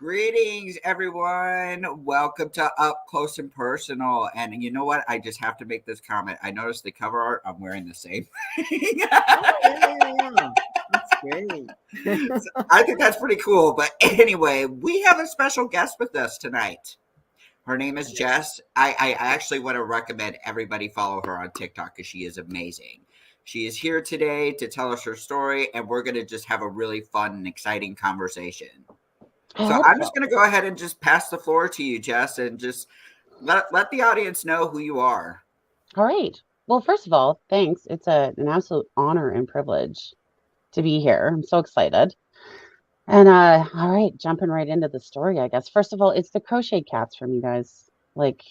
Greetings, everyone. Welcome to Up Close and Personal. And you know what? I just have to make this comment. I noticed the cover art. I'm wearing the same thing. Oh, yeah. That's great. I think that's pretty cool. But anyway, we have a special guest with us tonight. Her name is Jess. I actually want to recommend everybody follow her on TikTok because she is amazing. She is here today to tell us her story, and we're going to just have a really fun and exciting conversation. So I'm just going to go ahead and just pass the floor to you, Jess, and just let the audience know who you are. All right. Well, first of all, thanks. It's an absolute honor and privilege to be here. I'm so excited. And all right, jumping right into the story, I guess. First of all, it's the crochet cats for me, guys. Like,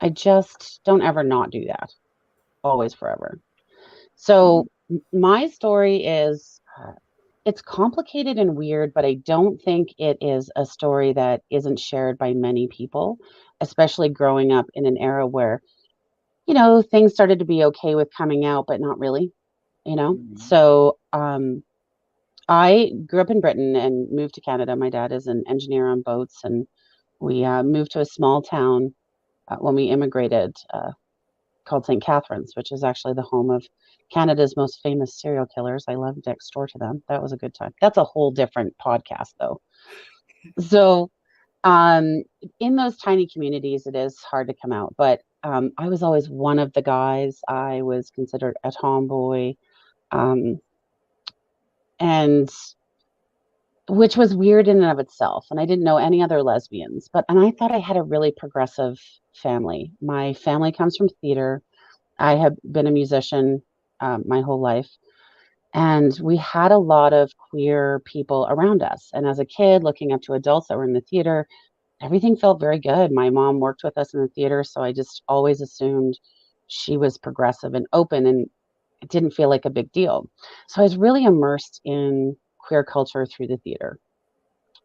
I just don't ever not do that. Always, forever. So my story is it's complicated and weird, but I don't think it is a story that isn't shared by many people, especially growing up in an era where, things started to be okay with coming out, but not really, So I grew up in Britain and moved to Canada. My dad is an engineer on boats, and we moved to a small town when we immigrated called St. Catharines, which is actually the home of Canada's most famous serial killers. I love Dexter to them. That was a good time. That's a whole different podcast, though. So, in those tiny communities, it is hard to come out. But I was always one of the guys. I was considered a tomboy, and which was weird in and of itself. And I didn't know any other lesbians, and I thought I had a really progressive family. My family comes from theater. I have been a musician my whole life, and we had a lot of queer people around us. And as a kid, looking up to adults that were in the theater, everything felt very good. My mom worked with us in the theater, so I just always assumed she was progressive and open, and it didn't feel like a big deal. So I was really immersed in queer culture through the theater,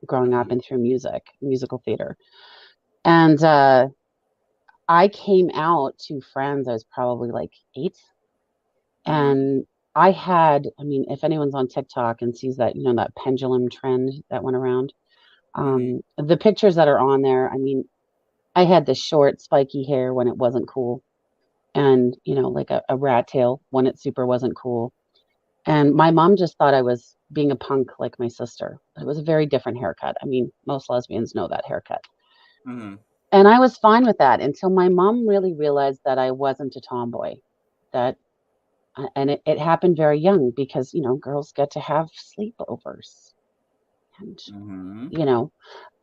growing up, and through musical theater. And I came out to friends. I was probably like 8. And if anyone's on TikTok and sees that, that pendulum trend that went around, the pictures that are on there, I had the short, spiky hair when it wasn't cool. And, like a rat tail when it super wasn't cool. And my mom just thought I was being a punk like my sister. It was a very different haircut. Most lesbians know that haircut. Mm-hmm. And I was fine with that until my mom really realized that I wasn't a tomboy. And it happened very young because, girls get to have sleepovers. And,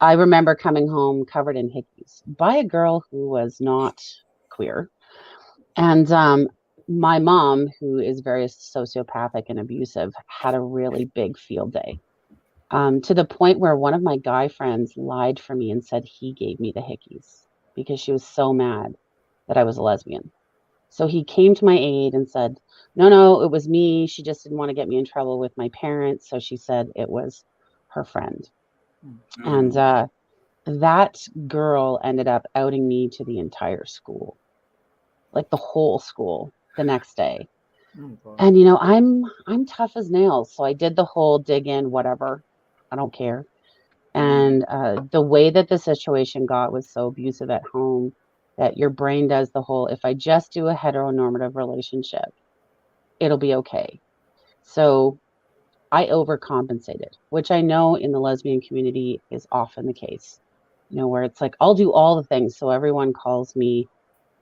I remember coming home covered in hickeys by a girl who was not queer. And my mom, who is very sociopathic and abusive, had a really big field day. To the point where one of my guy friends lied for me and said he gave me the hickeys because she was so mad that I was a lesbian. So he came to my aid and said, no, it was me. She just didn't want to get me in trouble with my parents. So she said it was her friend. And that girl ended up outing me to the entire school, like the whole school, the next day. And, I'm tough as nails. So I did the whole dig in, whatever. I don't care. And the way that the situation got was so abusive at home that your brain does the whole, if I just do a heteronormative relationship, it'll be okay. So I overcompensated, which I know in the lesbian community is often the case, where it's like, I'll do all the things. So everyone calls me,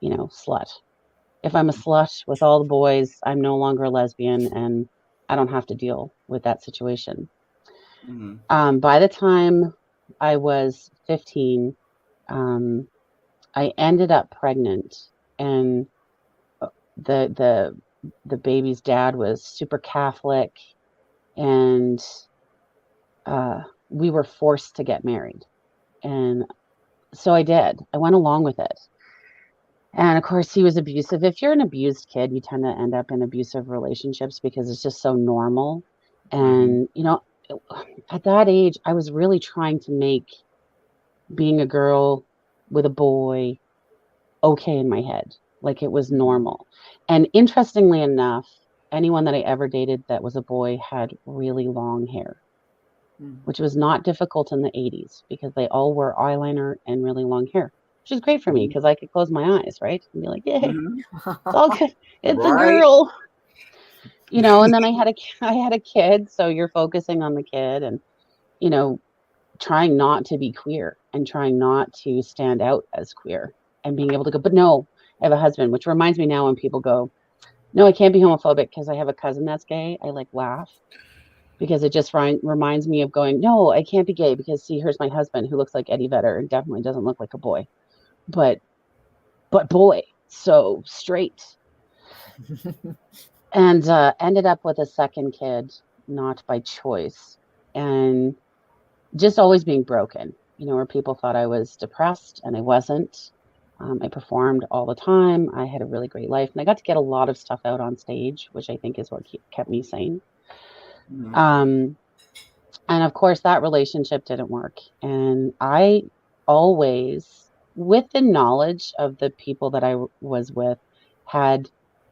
slut. If I'm a slut with all the boys, I'm no longer a lesbian, and I don't have to deal with that situation. By the time I was 15, I ended up pregnant, and the baby's dad was super Catholic, and we were forced to get married. And so I did. I went along with it. And of course, he was abusive. If you're an abused kid, you tend to end up in abusive relationships because it's just so normal. And, at that age, I was really trying to make being a girl with a boy okay in my head. Like it was normal. And interestingly enough, anyone that I ever dated that was a boy had really long hair. which was not difficult in the 80s because they all wore eyeliner and really long hair, which is great for me because I could close my eyes, right? And be like, yay, it's all good. It's a Right. girl. You know, and then I had a kid, so you're focusing on the kid and, you know, trying not to be queer and trying not to stand out as queer and being able to go, but no, I have a husband, which reminds me now when people go, no, I can't be homophobic because I have a cousin that's gay. I like laugh because it just reminds me of going, no, I can't be gay because see, here's my husband who looks like Eddie Vedder and definitely doesn't look like a boy, but boy, so straight. And ended up with a second kid, not by choice, and just always being broken, you know, where people thought I was depressed and I wasn't. I performed all the time. I had a really great life and I got to get a lot of stuff out on stage, which I think is what kept me sane. Um, and of course, that relationship didn't work. And I always, with the knowledge of the people that I was with, had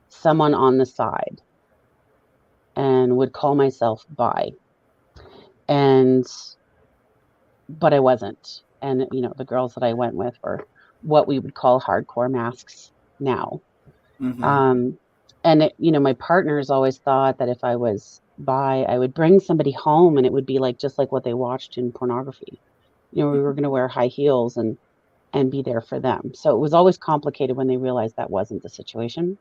someone on the side and would call myself bi. And but I wasn't. And you know, the girls that I went with were what we would call hardcore masks now. And it, you know, my partners always thought that if I was bi, I would bring somebody home and it would be like just like what they watched in pornography. You know, we were going to wear high heels and be there for them. So it was always complicated when they realized that wasn't the situation.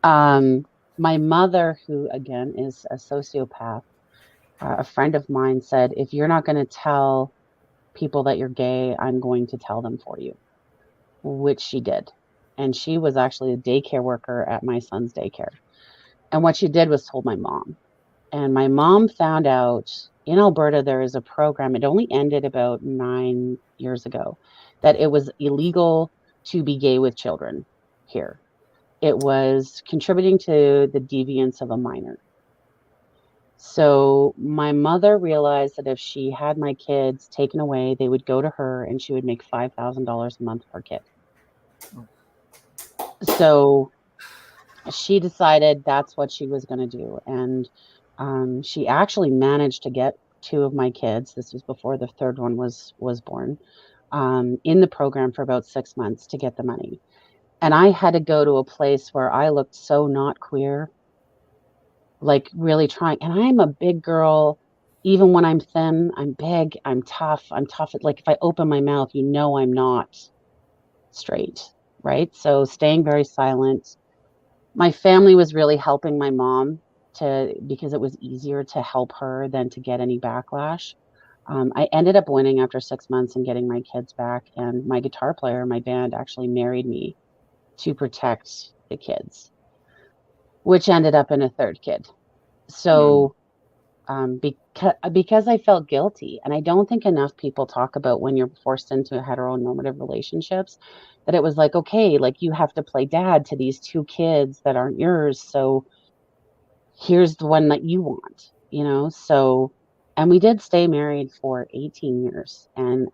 My mother, who again is a sociopath, a friend of mine said, if you're not going to tell people that you're gay, I'm going to tell them for you, which she did. And she was actually a daycare worker at my son's daycare. And what she did was told my mom. And my mom found out in Alberta, there is a program, it only ended about 9 years ago, that it was illegal to be gay with children here. It was contributing to the deviance of a minor. So my mother realized that if she had my kids taken away, they would go to her and she would make $5,000 a month per kid. So she decided that's what she was going to do. And she actually managed to get two of my kids. This was before the third one was born, in the program for about 6 months to get the money. And I had to go to a place where I looked so not queer, like really trying. And I'm a big girl. Even when I'm thin, I'm big, I'm tough. I'm tough. Like if I open my mouth, you know I'm not straight, right? So staying very silent. My family was really helping my mom because it was easier to help her than to get any backlash. I ended up winning after 6 months and getting my kids back. And my guitar player in my band actually married me to protect the kids, which ended up in a third kid. So because I felt guilty, and I don't think enough people talk about when you're forced into heteronormative relationships, that it was like, okay, like you have to play dad to these two kids that aren't yours, so here's the one that you want, you know? So, and we did stay married for 18 years, and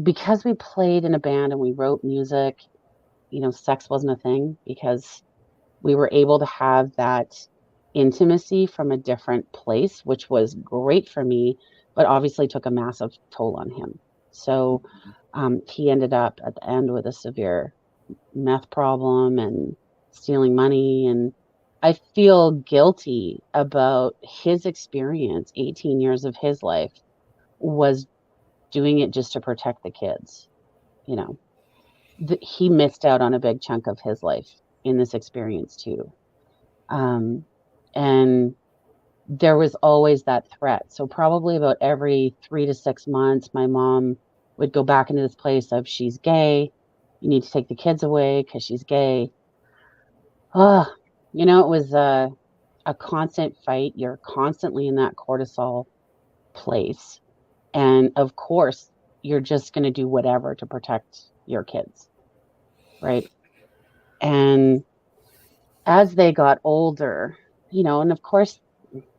because we played in a band and we wrote music, you know, sex wasn't a thing because we were able to have that intimacy from a different place, which was great for me, but obviously took a massive toll on him. So he ended up at the end with a severe meth problem and stealing money. And I feel guilty about his experience. 18 years of his life was doing it just to protect the kids. You know, he missed out on a big chunk of his life in this experience too. Um, and there was always that threat. So probably about every 3 to 6 months, my mom would go back into this place of she's gay. You need to take the kids away because she's gay. Oh, you know, it was a constant fight. You're constantly in that cortisol place. And of course, you're just going to do whatever to protect your kids, right? And as they got older, you know, and of course,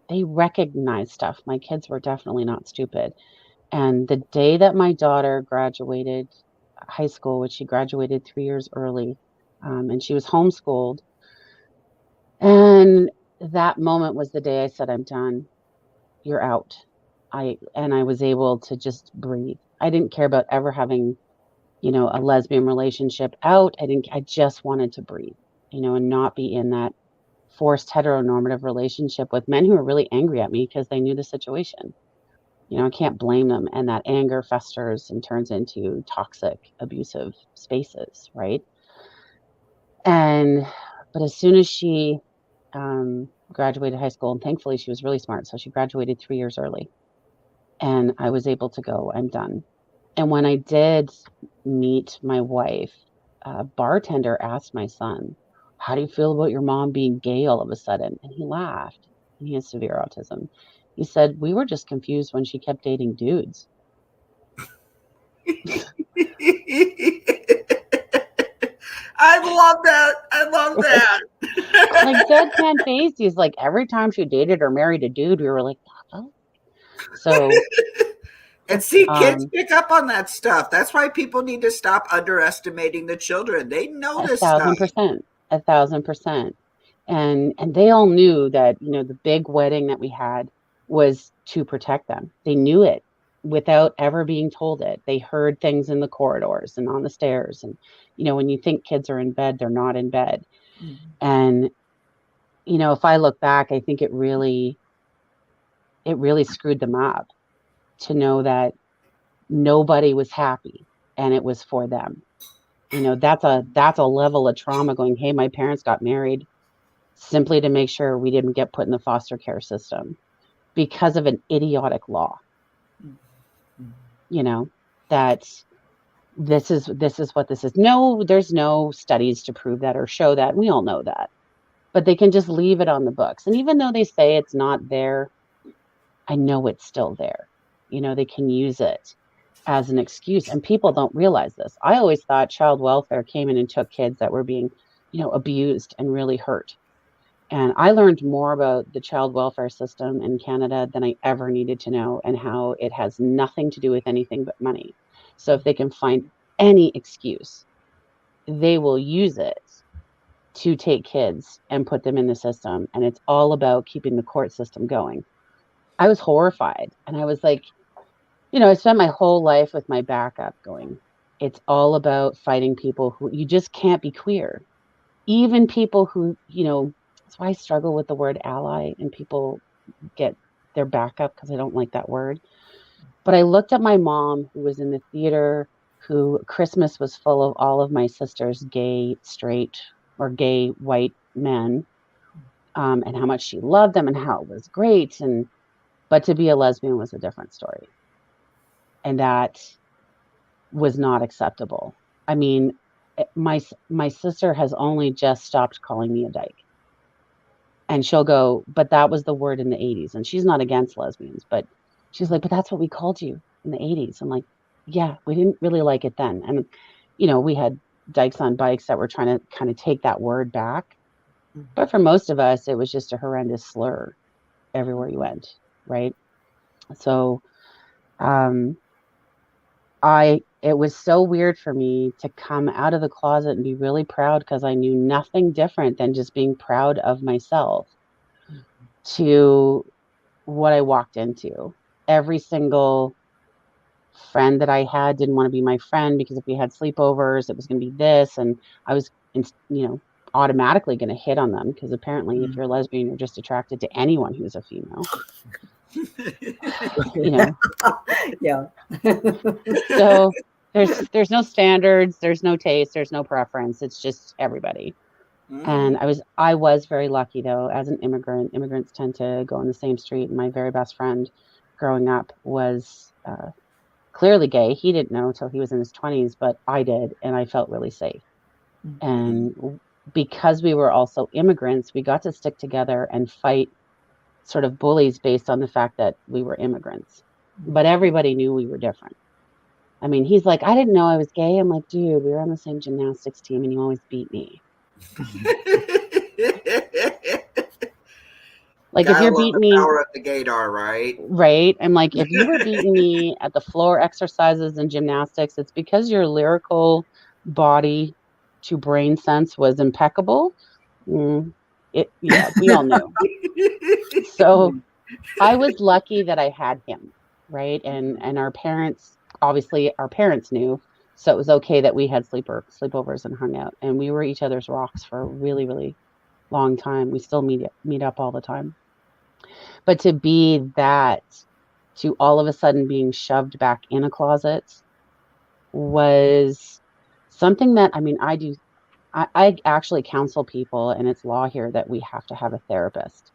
they recognized stuff. My kids were definitely not stupid. And the day that my daughter graduated high school, which she graduated 3 years early, and she was homeschooled, and that moment was the day I said, I'm done. You're out. I was able to just breathe. I didn't care about ever having, a lesbian relationship out. I just wanted to breathe, and not be in that forced heteronormative relationship with men who were really angry at me because they knew the situation. I can't blame them. And that anger festers and turns into toxic, abusive spaces, right? But as soon as she graduated high school, and thankfully she was really smart, so she graduated 3 years early, and I was able to go, I'm done. And when I did meet my wife, a bartender asked my son, how do you feel about your mom being gay all of a sudden? And he laughed. And he has severe autism. He said, we were just confused when she kept dating dudes. I love that. I love that. Like deadpan faced. He's like, every time she dated or married a dude, we were like, oh. So And see, kids um, pick up on that stuff. That's why people need to stop underestimating the children. They know a this stuff. thousand percent, a thousand percent. And they all knew that, the big wedding that we had was to protect them. They knew it without ever being told it. They heard things in the corridors and on the stairs. And, when you think kids are in bed, they're not in bed. And, if I look back, I think it really screwed them up to know that nobody was happy and it was for them. That's a level of trauma going, hey, my parents got married simply to make sure we didn't get put in the foster care system because of an idiotic law. That this is what this is. No, there's no studies to prove that or show that. We all know that. But they can just leave it on the books. And even though they say it's not there, I know it's still there. They can use it as an excuse. And people don't realize this. I always thought child welfare came in and took kids that were being, abused and really hurt. And I learned more about the child welfare system in Canada than I ever needed to know, and how it has nothing to do with anything but money. So if they can find any excuse, they will use it to take kids and put them in the system. And it's all about keeping the court system going. I was horrified. And I was like, I spent my whole life with my back up going, it's all about fighting people who you just can't be queer. Even people who, that's why I struggle with the word ally, and people get their back up because I don't like that word. But I looked at my mom, who was in the theater, who Christmas was full of all of my sister's gay, straight, or gay white men, and how much she loved them and how it was great. But to be a lesbian was a different story. And that was not acceptable. I mean, my sister has only just stopped calling me a dyke. And she'll go, but that was the word in the 80s. And she's not against lesbians, but she's like, but that's what we called you in the 80s. I'm like, yeah, we didn't really like it then. And, we had dykes on bikes that were trying to kind of take that word back. But for most of us, it was just a horrendous slur everywhere you went, right? So it was so weird for me to come out of the closet and be really proud, because I knew nothing different than just being proud of myself, to what I walked into. Every single friend that I had didn't want to be my friend, because if we had sleepovers, it was going to be this. And I was, automatically going to hit on them, because apparently if you're a lesbian, you're just attracted to anyone who's a female. Yeah. So there's no standards, there's no taste, there's no preference. It's just everybody. And I was very lucky, though, as an immigrant. Immigrants tend to go on the same street. My very best friend growing up was clearly gay. He didn't know until he was in his 20s, but I did, and I felt really safe. And because we were also immigrants, we got to stick together and fight sort of bullies based on the fact that we were immigrants. But everybody knew we were different. I mean, he's like, I didn't know I was gay. I'm like, dude, we were on the same gymnastics team and you always beat me. Like, if you're beating me, power of the gaydar, right? Right? I'm like, if you were beating me at the floor exercises and gymnastics, it's because your lyrical body to brain sense was impeccable. Yeah, we all knew. So I was lucky that I had him, right? And our parents, obviously our parents knew, so it was okay that we had sleepovers and hung out, and we were each other's rocks for a really, really long time. We still meet up all the time. But to be that, to all of a sudden being shoved back in a closet was something that, I mean, I actually counsel people, and it's law here that we have to have a therapist,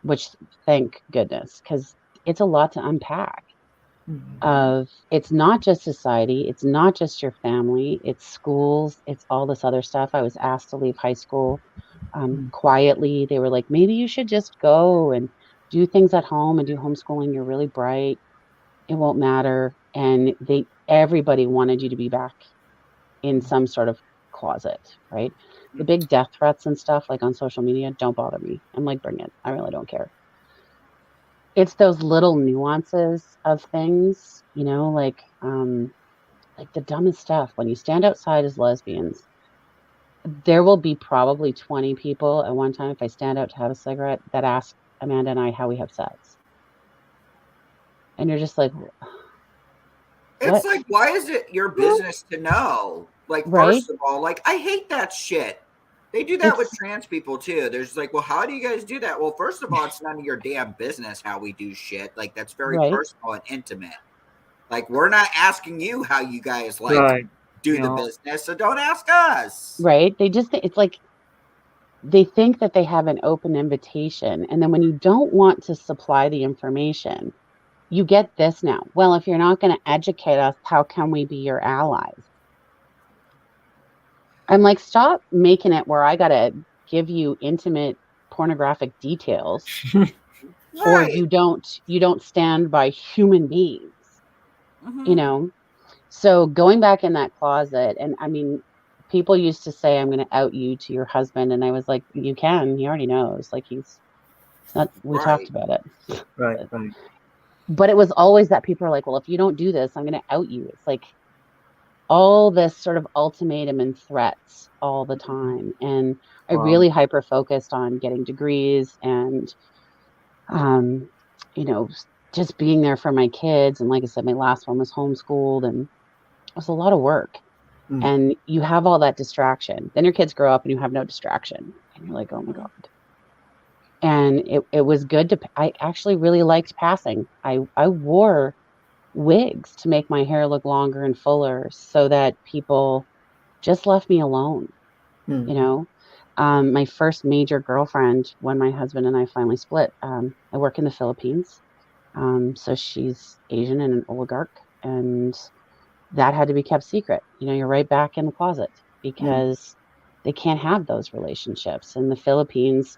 which thank goodness, because it's a lot to unpack. Of it's not just society, it's not just your family, it's schools, it's all this other stuff. I was asked to leave high school quietly. They were like, maybe you should just go and do things at home and do homeschooling. You're really bright. It won't matter. And everybody wanted you to be back in some sort of closet, right? The big death threats and stuff like on social media don't bother me. I'm like, bring it. I really don't care. It's those little nuances of things, like the dumbest stuff. When you stand outside as lesbians, there will be probably 20 people at one time, if I stand out to have a cigarette, that ask Amanda and I how we have sex. And you're just like, It's what? like, why is it your business to know? Like, Right? first of all, like, I hate that shit. They do that with trans people too. There's like, well, how do you guys do that? Well, first of all, it's none of your damn business how we do shit. Like, that's very Right. personal and intimate. Like, we're not asking you how you guys do the business, so don't ask us. Right. It's like they think that they have an open invitation. And then when you don't want to supply the information, you get this now. Well, if you're not going to educate us, how can we be your allies? I'm like, stop making it where I got to give you intimate pornographic details or Right. you don't stand by human beings, So going back in that closet, and I mean, people used to say, I'm going to out you to your husband. And I was like, you can, he already knows. Like it's not, we talked about it. Right. But it was always that people are like, well, if you don't do this, I'm going to out you. It's like all this sort of ultimatum and threats all the time. And I really hyper focused on getting degrees and, um, you know, just being there for my kids. And like I said, my last one was homeschooled and it was a lot of work. And you have all that distraction. Then your kids grow up and you have no distraction. And you're like, oh my God. And it was good I actually really liked passing. I wore wigs to make my hair look longer and fuller so that people just left me alone, My first major girlfriend, when my husband and I finally split, I work in the Philippines. So she's Asian and an oligarch, and that had to be kept secret. You're right back in the closet because they can't have those relationships. In the Philippines,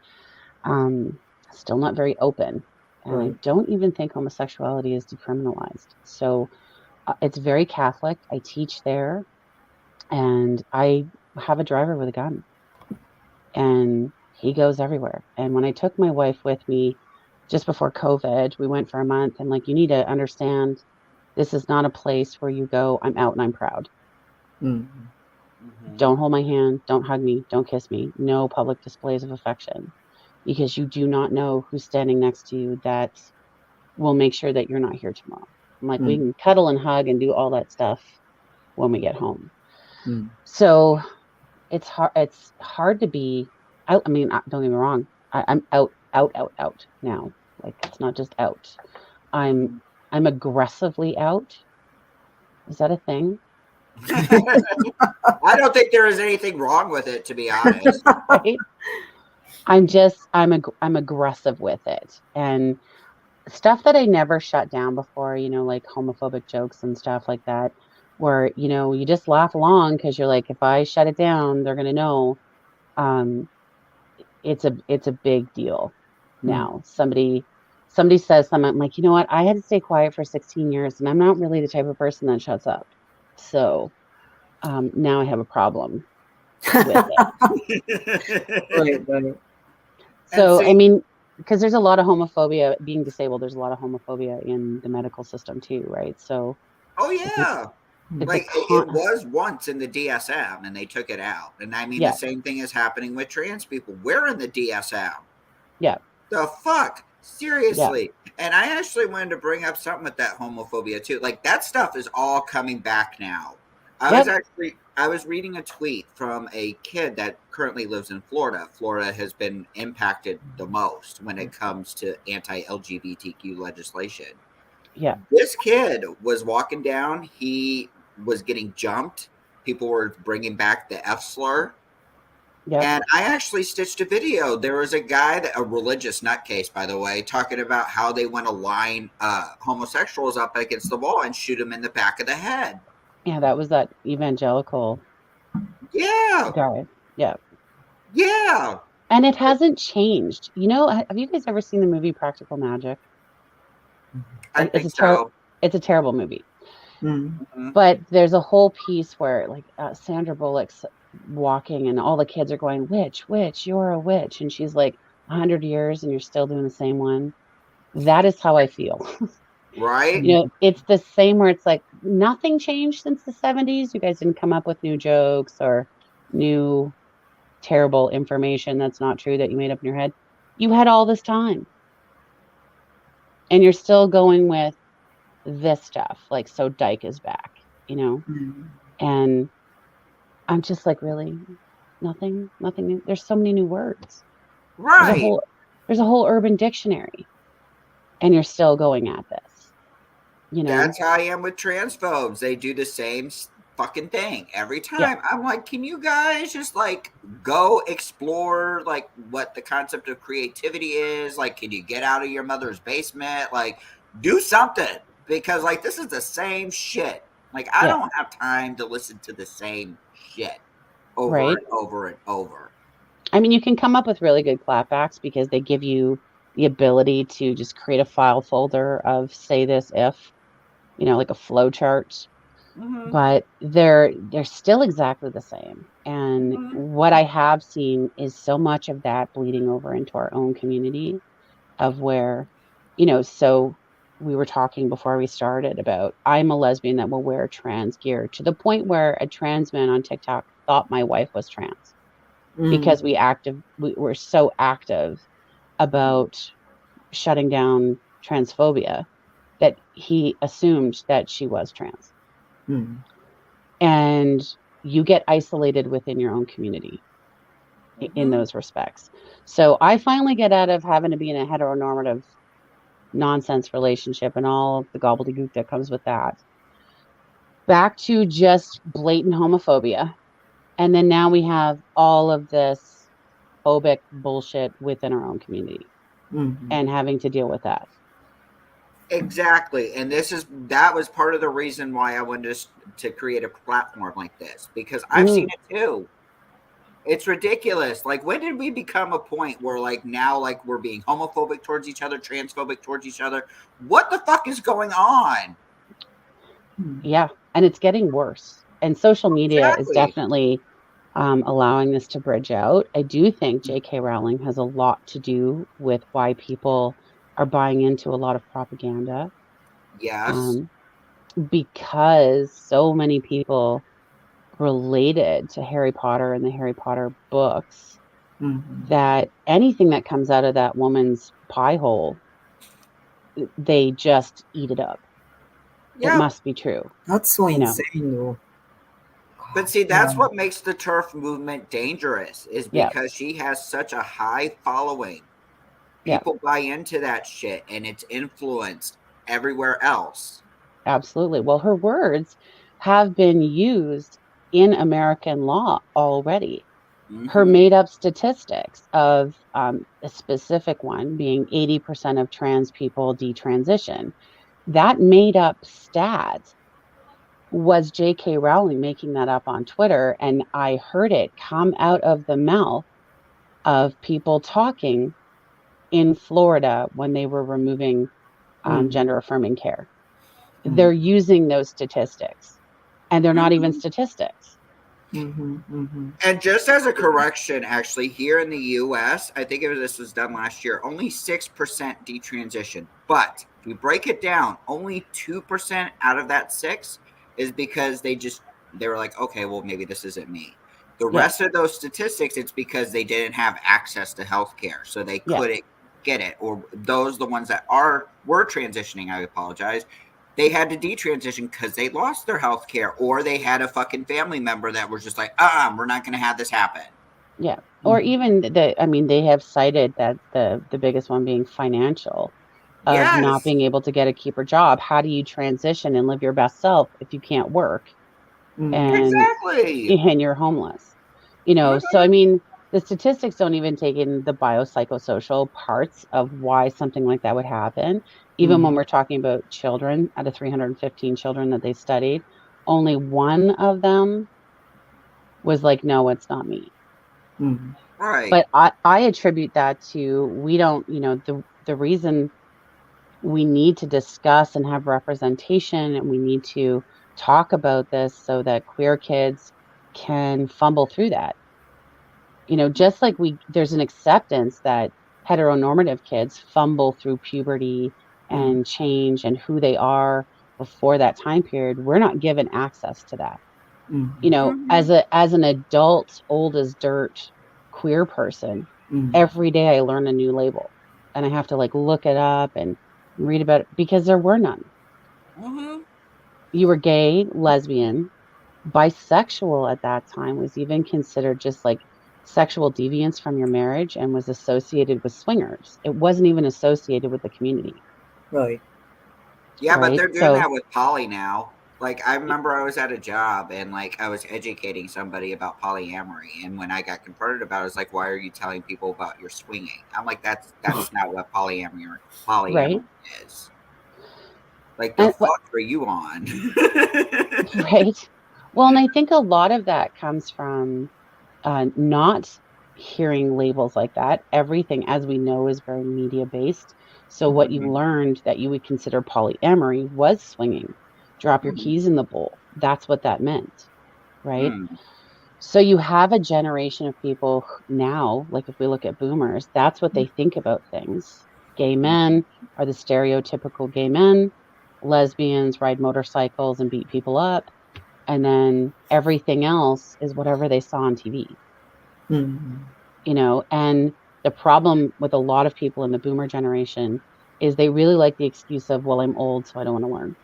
still not very open. And I don't even think homosexuality is decriminalized. So it's very Catholic. I teach there and I have a driver with a gun and he goes everywhere. And when I took my wife with me just before COVID, we went for a month and like, you need to understand this is not a place where you go, I'm out and I'm proud. Don't hold my hand. Don't hug me. Don't kiss me. No public displays of affection because you do not know who's standing next to you that will make sure that you're not here tomorrow. I'm like, we can cuddle and hug and do all that stuff when we get home. So it's hard. It's hard to be out. I mean, don't get me wrong. I'm out now. Like it's not just out. I'm aggressively out. Is that a thing? I don't think there is anything wrong with it, to be honest. Right? I'm aggressive with it and stuff that I never shut down before, like homophobic jokes and stuff like that, where, you just laugh along because you're like, if I shut it down, they're going to know. It's a big deal now. Somebody says something, I'm like, you know what? I had to stay quiet for 16 years and I'm not really the type of person that shuts up. So now I have a problem with it. Right. So, I mean, because there's a lot of homophobia, being disabled, there's a lot of homophobia in the medical system too, right? So, oh yeah, It's a Like it was once in the DSM and they took it out. And I mean, Yeah. the same thing is happening with trans people. We're in the DSM. Yeah. The fuck? Seriously. And I actually wanted to bring up something with that homophobia too. Like that stuff is all coming back now. I was reading a tweet from a kid that currently lives in Florida. Florida has been impacted the most when it comes to anti-LGBTQ legislation. Yeah. This kid was walking down. He was getting jumped. People were bringing back the F slur. Yep. And I actually stitched a video. There was a guy, a religious nutcase, by the way, talking about how they want to line homosexuals up against the wall and shoot them in the back of the head. Yeah, that was that evangelical Yeah. guy. Yeah. Yeah. And it hasn't changed. You know, have you guys ever seen the movie Practical Magic? I It's think a so. it's a terrible movie. Mm-hmm. But there's a whole piece where like Sandra Bullock's walking and all the kids are going, witch, you're a witch. And she's like, 100 years and you're still doing the same one. That is how I feel. Right? You know, it's the same where it's like nothing changed since the 70s. You guys didn't come up with new jokes or new terrible information that's not true that you made up in your head. You had all this time. And you're still going with this stuff. Like, so Dyke is back, you know? And I'm just like, really? Nothing new. There's so many new words. Right. There's a whole urban dictionary. And you're still going at this. You know? That's how I am with transphobes. They do the same fucking thing every time. Yeah. I'm like, can you guys just like go explore like what the concept of creativity is? Like, can you get out of your mother's basement? Like, do something because like this is the same shit. Like, I don't have time to listen to the same shit over Right. and over and over. I mean, you can come up with really good clapbacks because they give you the ability to just create a file folder of say this if, you know, like a flow chart. Mm-hmm. But they're still exactly the same. And what I have seen is so much of that bleeding over into our own community of where, you know, so we were talking before we started about I'm a lesbian that will wear trans gear to the point where a trans man on TikTok thought my wife was trans because we were so active about shutting down transphobia that he assumed that she was trans. And you get isolated within your own community in those respects. So I finally get out of having to be in a heteronormative nonsense relationship and all of the gobbledygook that comes with that. Back to just blatant homophobia. And then now we have all of this phobic bullshit within our own community and having to deal with that. Exactly. And that was part of the reason why I wanted to create a platform like this because I've seen it too. It's ridiculous. Like, when did we become a point where like now like we're being homophobic towards each other, transphobic towards each other? What the fuck is going on? Yeah. And it's getting worse. And social media is definitely allowing this to bridge out. I do think J.K. Rowling has a lot to do with why people are buying into a lot of propaganda. Yes. Because so many people related to Harry Potter and the Harry Potter books that anything that comes out of that woman's pie hole, they just eat it up. It must be true. That's so insane, though. But see, that's what makes the TERF movement dangerous is because she has such a high following. People buy into that shit and it's influenced everywhere else. Absolutely. Well, her words have been used in American law already. Her made up statistics of a specific one being 80% of trans people detransition. That made up stat was J.K. Rowling making that up on Twitter. And I heard it come out of the mouth of people talking in Florida when they were removing gender affirming care. They're using those statistics and they're not even statistics. And just as a correction, actually, here in the U.S., I think this was done last year, only 6% detransition. But if you break it down, only 2% out of that 6 is because they were like, okay, well, maybe this isn't me. The Yeah. rest of those statistics, it's because they didn't have access to healthcare, so they Yeah. couldn't get it. Or those, the ones that were transitioning, I apologize, they had to detransition because they lost their health care, or they had a fucking family member that was just like, we're not going to have this happen. Yeah. Or even they have cited that the biggest one being financial, of not Yes. being able to get a keeper job. How do you transition and live your best self if you can't work and Exactly. you're homeless? So I mean, the statistics don't even take in the biopsychosocial parts of why something like that would happen. Even when we're talking about children, out of 315 children that they studied, only one of them was like, no, it's not me. Right. But I attribute that to, we don't, the reason we need to discuss and have representation, and we need to talk about this so that queer kids can fumble through that. Just like there's an acceptance that heteronormative kids fumble through puberty and change and who they are before that time period, we're not given access to that. As an adult, old as dirt queer person, every day I learn a new label, and I have to like look it up and read about it because there were none. You were gay, lesbian, bisexual at that time was even considered just like sexual deviance from your marriage and was associated with swingers. It wasn't even associated with the community. Right. Yeah, but Right. they're doing So, that with poly now. Like, I remember I was at a job and like I was educating somebody about polyamory, and when I got confronted about it, I was like, "Why are you telling people about your swinging?" I'm like, "That's not what polyamory right. is." Like, the And fuck are you on? right. Well, and I think a lot of that comes from not hearing labels like that. Everything, as we know, is very media based. So, what you learned that you would consider polyamory was swinging. Drop your keys in the bowl. That's what that meant. Right. So, you have a generation of people now, like if we look at boomers, that's what they think about things. Gay men are the stereotypical gay men, lesbians ride motorcycles and beat people up. And then everything else is whatever they saw on TV. And the problem with a lot of people in the boomer generation is they really like the excuse of, well, I'm old, so I don't want to learn.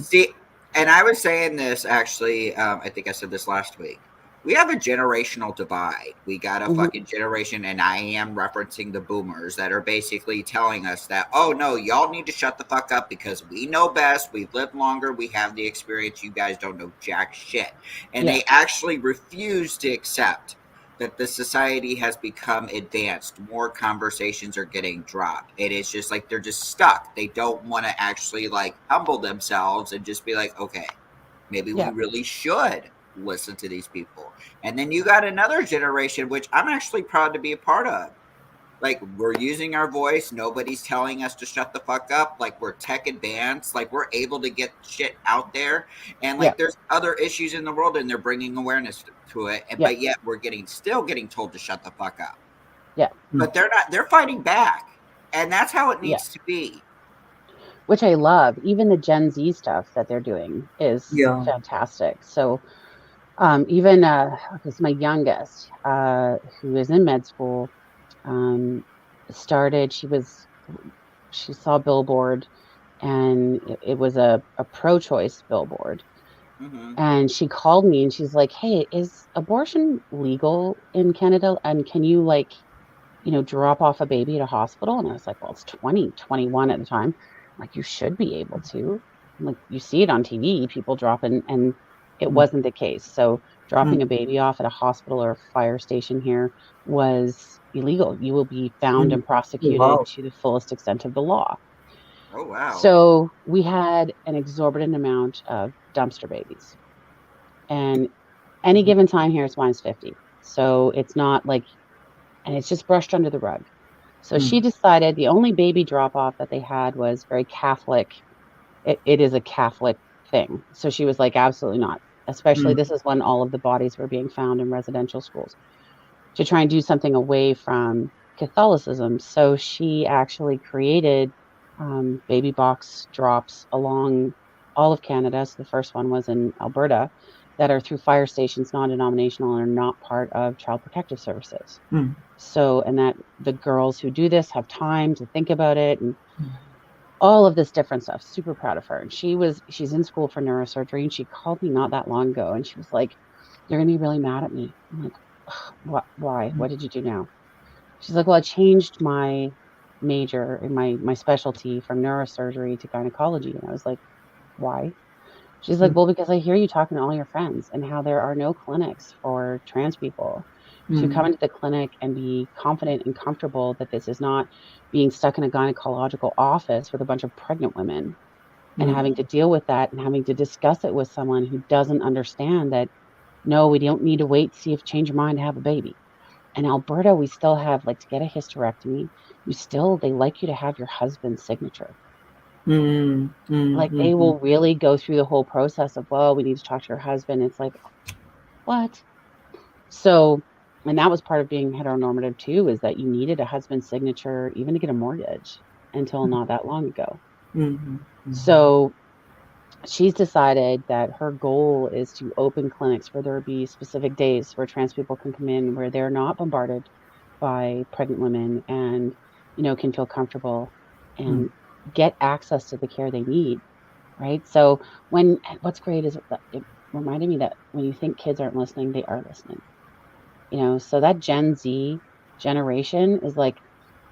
See, and I was saying this actually, I think I said this last week. We have a generational divide. We got a Mhm. fucking generation, and I am referencing the boomers that are basically telling us that, oh no, y'all need to shut the fuck up because we know best. We've lived longer. We have the experience. You guys don't know jack shit. And Yeah. they actually refuse to accept that the society has become advanced. More conversations are getting dropped. It is just like they're just stuck. They don't want to actually like humble themselves and just be like, okay, maybe we Yeah. really should listen to these people. And then you got another generation, which I'm actually proud to be a part of. Like, we're using our voice. Nobody's telling us to shut the fuck up. Like, we're tech advanced. Like, we're able to get shit out there. And Yeah. like, there's other issues in the world, and they're bringing awareness to it. Yeah. But yet, we're still getting told to shut the fuck up. Yeah. But they're not. They're fighting back, and that's how it Yeah. needs to be. Which I love. Even the Gen Z stuff that they're doing is Yeah. fantastic. So, even okay, so my youngest, who is in med school, um, started. She saw a billboard, and it was a pro-choice billboard. And she called me and she's like, "Hey, is abortion legal in Canada? And can you like, drop off a baby at a hospital?" And I was like, "Well, it's 2021 at the time. I'm like, you should be able to. I'm like, you see it on TV, people dropping, and it wasn't the case. So dropping a baby off at a hospital or a fire station here was illegal. You will be found and prosecuted Wow. to the fullest extent of the law." Oh wow. So we had an exorbitant amount of dumpster babies. And any given time here, it's minus 50. So it's not like, and it's just brushed under the rug. So she decided the only baby drop off that they had was very Catholic. It is a Catholic thing. So she was like, absolutely not. Especially this is when all of the bodies were being found in residential schools, to try and do something away from Catholicism. So she actually created baby box drops along all of Canada. So the first one was in Alberta, that are through fire stations, non-denominational, and are not part of Child Protective Services. Mm. So, and that the girls who do this have time to think about it and all of this different stuff. Super proud of her. And she's in school for neurosurgery, and she called me not that long ago, and she was like, "You're gonna be really mad at me." I'm like, "What? Why? What did you do now?" She's like, "Well, I changed my major and my specialty from neurosurgery to gynecology." And I was like, "Why?" She's like, "Well, because I hear you talking to all your friends and how there are no clinics for trans people to come into the clinic and be confident and comfortable that this is not being stuck in a gynecological office with a bunch of pregnant women and having to deal with that and having to discuss it with someone who doesn't understand that, no, we don't need to wait to see if change your mind to have a baby." In Alberta, we still have, like, to get a hysterectomy, they like you to have your husband's signature. Like, they will really go through the whole process of, well, we need to talk to your husband. It's like, what? So, and that was part of being heteronormative too, is that you needed a husband's signature even to get a mortgage until not that long ago. So she's decided that her goal is to open clinics where there be specific days where trans people can come in, where they're not bombarded by pregnant women and, can feel comfortable and get access to the care they need. Right. So what's great is that it reminded me that when you think kids aren't listening, they are listening. So that Gen Z generation is like,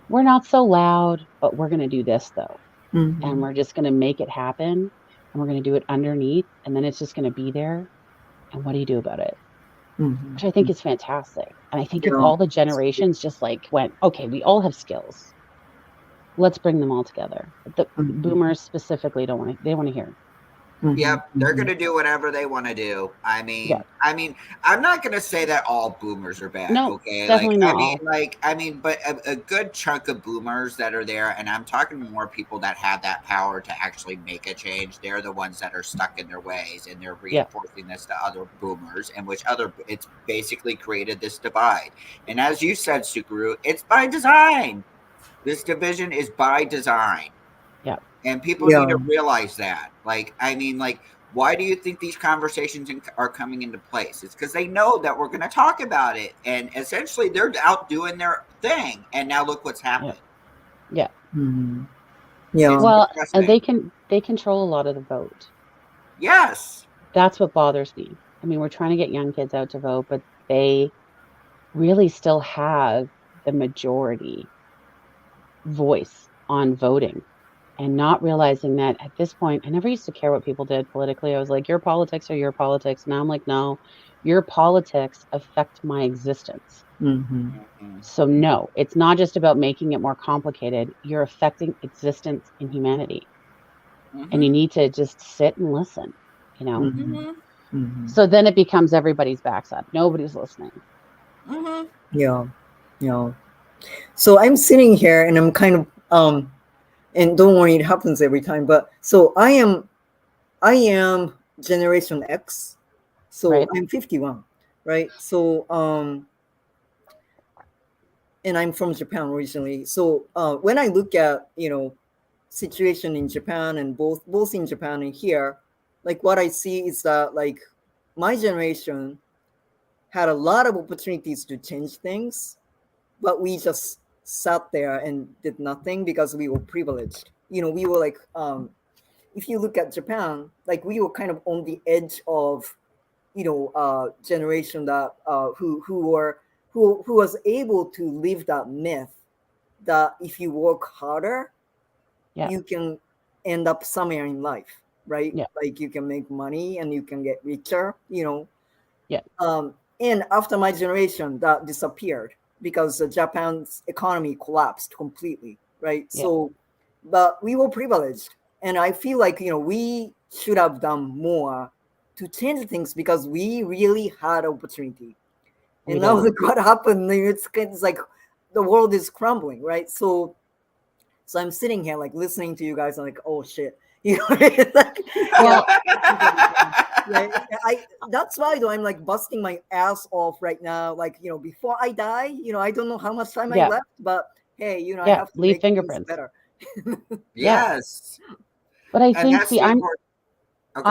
we're not so loud, but we're going to do this though. And we're just going to make it happen, and we're going to do it underneath, and then it's just going to be there. And what do you do about it? Which I think is fantastic. And I think if all the generations just like went, okay, we all have skills, let's bring them all together. The boomers specifically they want to hear. Yep, they're going to do whatever they want to do. I mean, I'm not going to say that all boomers are bad. No, okay, definitely not all. But a good chunk of boomers that are there, and I'm talking to more people that have that power to actually make a change. They're the ones that are stuck in their ways, and they're reinforcing this to other boomers, and it's basically created this divide. And as you said, Sukaru, it's by design. This division is by design. Yeah. And people need to realize that. Why do you think these conversations are coming into place? It's because they know that we're going to talk about it. And essentially, they're out doing their thing. And now look what's happened. Yeah. Yeah. Well, and they control a lot of the vote. Yes. That's what bothers me. I mean, we're trying to get young kids out to vote, but they really still have the majority voice on voting. And not realizing that at this point, I never used to care what people did politically. I was like, your politics are your politics. Now I'm like, no, your politics affect my existence. So no, it's not just about making it more complicated. You're affecting existence in humanity. And you need to just sit and listen, So then it becomes everybody's backs up. Nobody's listening. Yeah. So I'm sitting here and I'm kind of and don't worry, it happens every time. But so I am Generation X. So I'm 51, right? So and I'm from Japan originally. So when I look at situation in Japan and both in Japan and here, like what I see is that like my generation had a lot of opportunities to change things, but we just sat there and did nothing because we were privileged. We were like, if you look at Japan, like we were kind of on the edge of, generation that who was able to live that myth that if you work harder, you can end up somewhere in life, right? Like you can make money and you can get richer, and after my generation, that disappeared because Japan's economy collapsed completely, right? So, but we were privileged, and I feel like we should have done more to change things because we really had opportunity. And now look what happened. It's like the world is crumbling, right? So I'm sitting here like listening to you guys. I'm like, oh shit, like, well, that's why though I'm like busting my ass off right now. Like before I die, I don't know how much time I left, but hey, I have to leave make fingerprints things better. Yes, but I think Okay.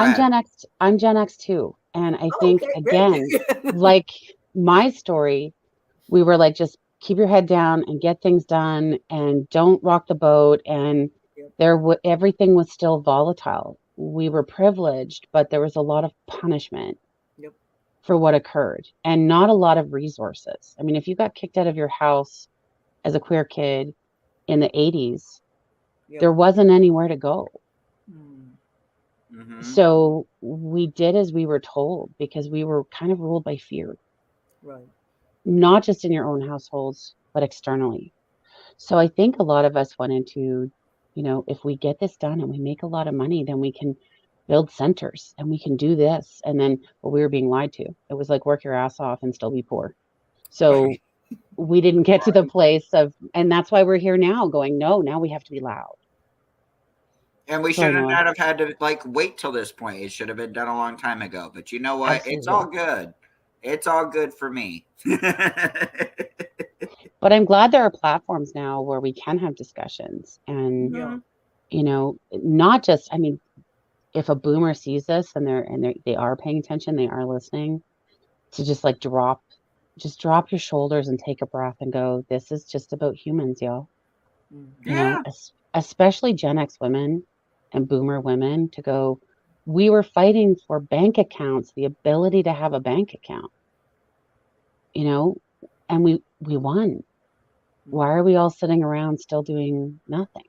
I'm Gen X too. And I Oh, think, okay, again, great. like my story, we were like, just keep your head down and get things done and don't rock the boat. And Yep. everything was still volatile. We were privileged, but there was a lot of punishment Yep. for what occurred and not a lot of resources. I mean, if you got kicked out of your house as a queer kid in the 80s, Yep. there wasn't anywhere to go. Mm-hmm. So we did as we were told because we were kind of ruled by fear, Right. not just in your own households, but externally. So I think a lot of us went into, if we get this done and we make a lot of money, then we can build centers and we can do this. And then, well, we were being lied to. It was like work your ass off and still be poor. So we didn't get to the place of, and that's why we're here now going, no, now we have to be loud. And we Sorry, should not Noah. have had to wait till this point. It should have been done a long time ago. But you know what? It's Absolutely. all good. It's all good for me. But I'm glad there are platforms now where we can have discussions and, Yeah. not just, I mean, if a boomer sees this and they are paying attention, they are listening, to just like drop your shoulders and take a breath and go, this is just about humans, y'all. Yeah. Especially Gen X women and boomer women to go, we were fighting for bank accounts, the ability to have a bank account, and we won. Why are we all sitting around still doing nothing?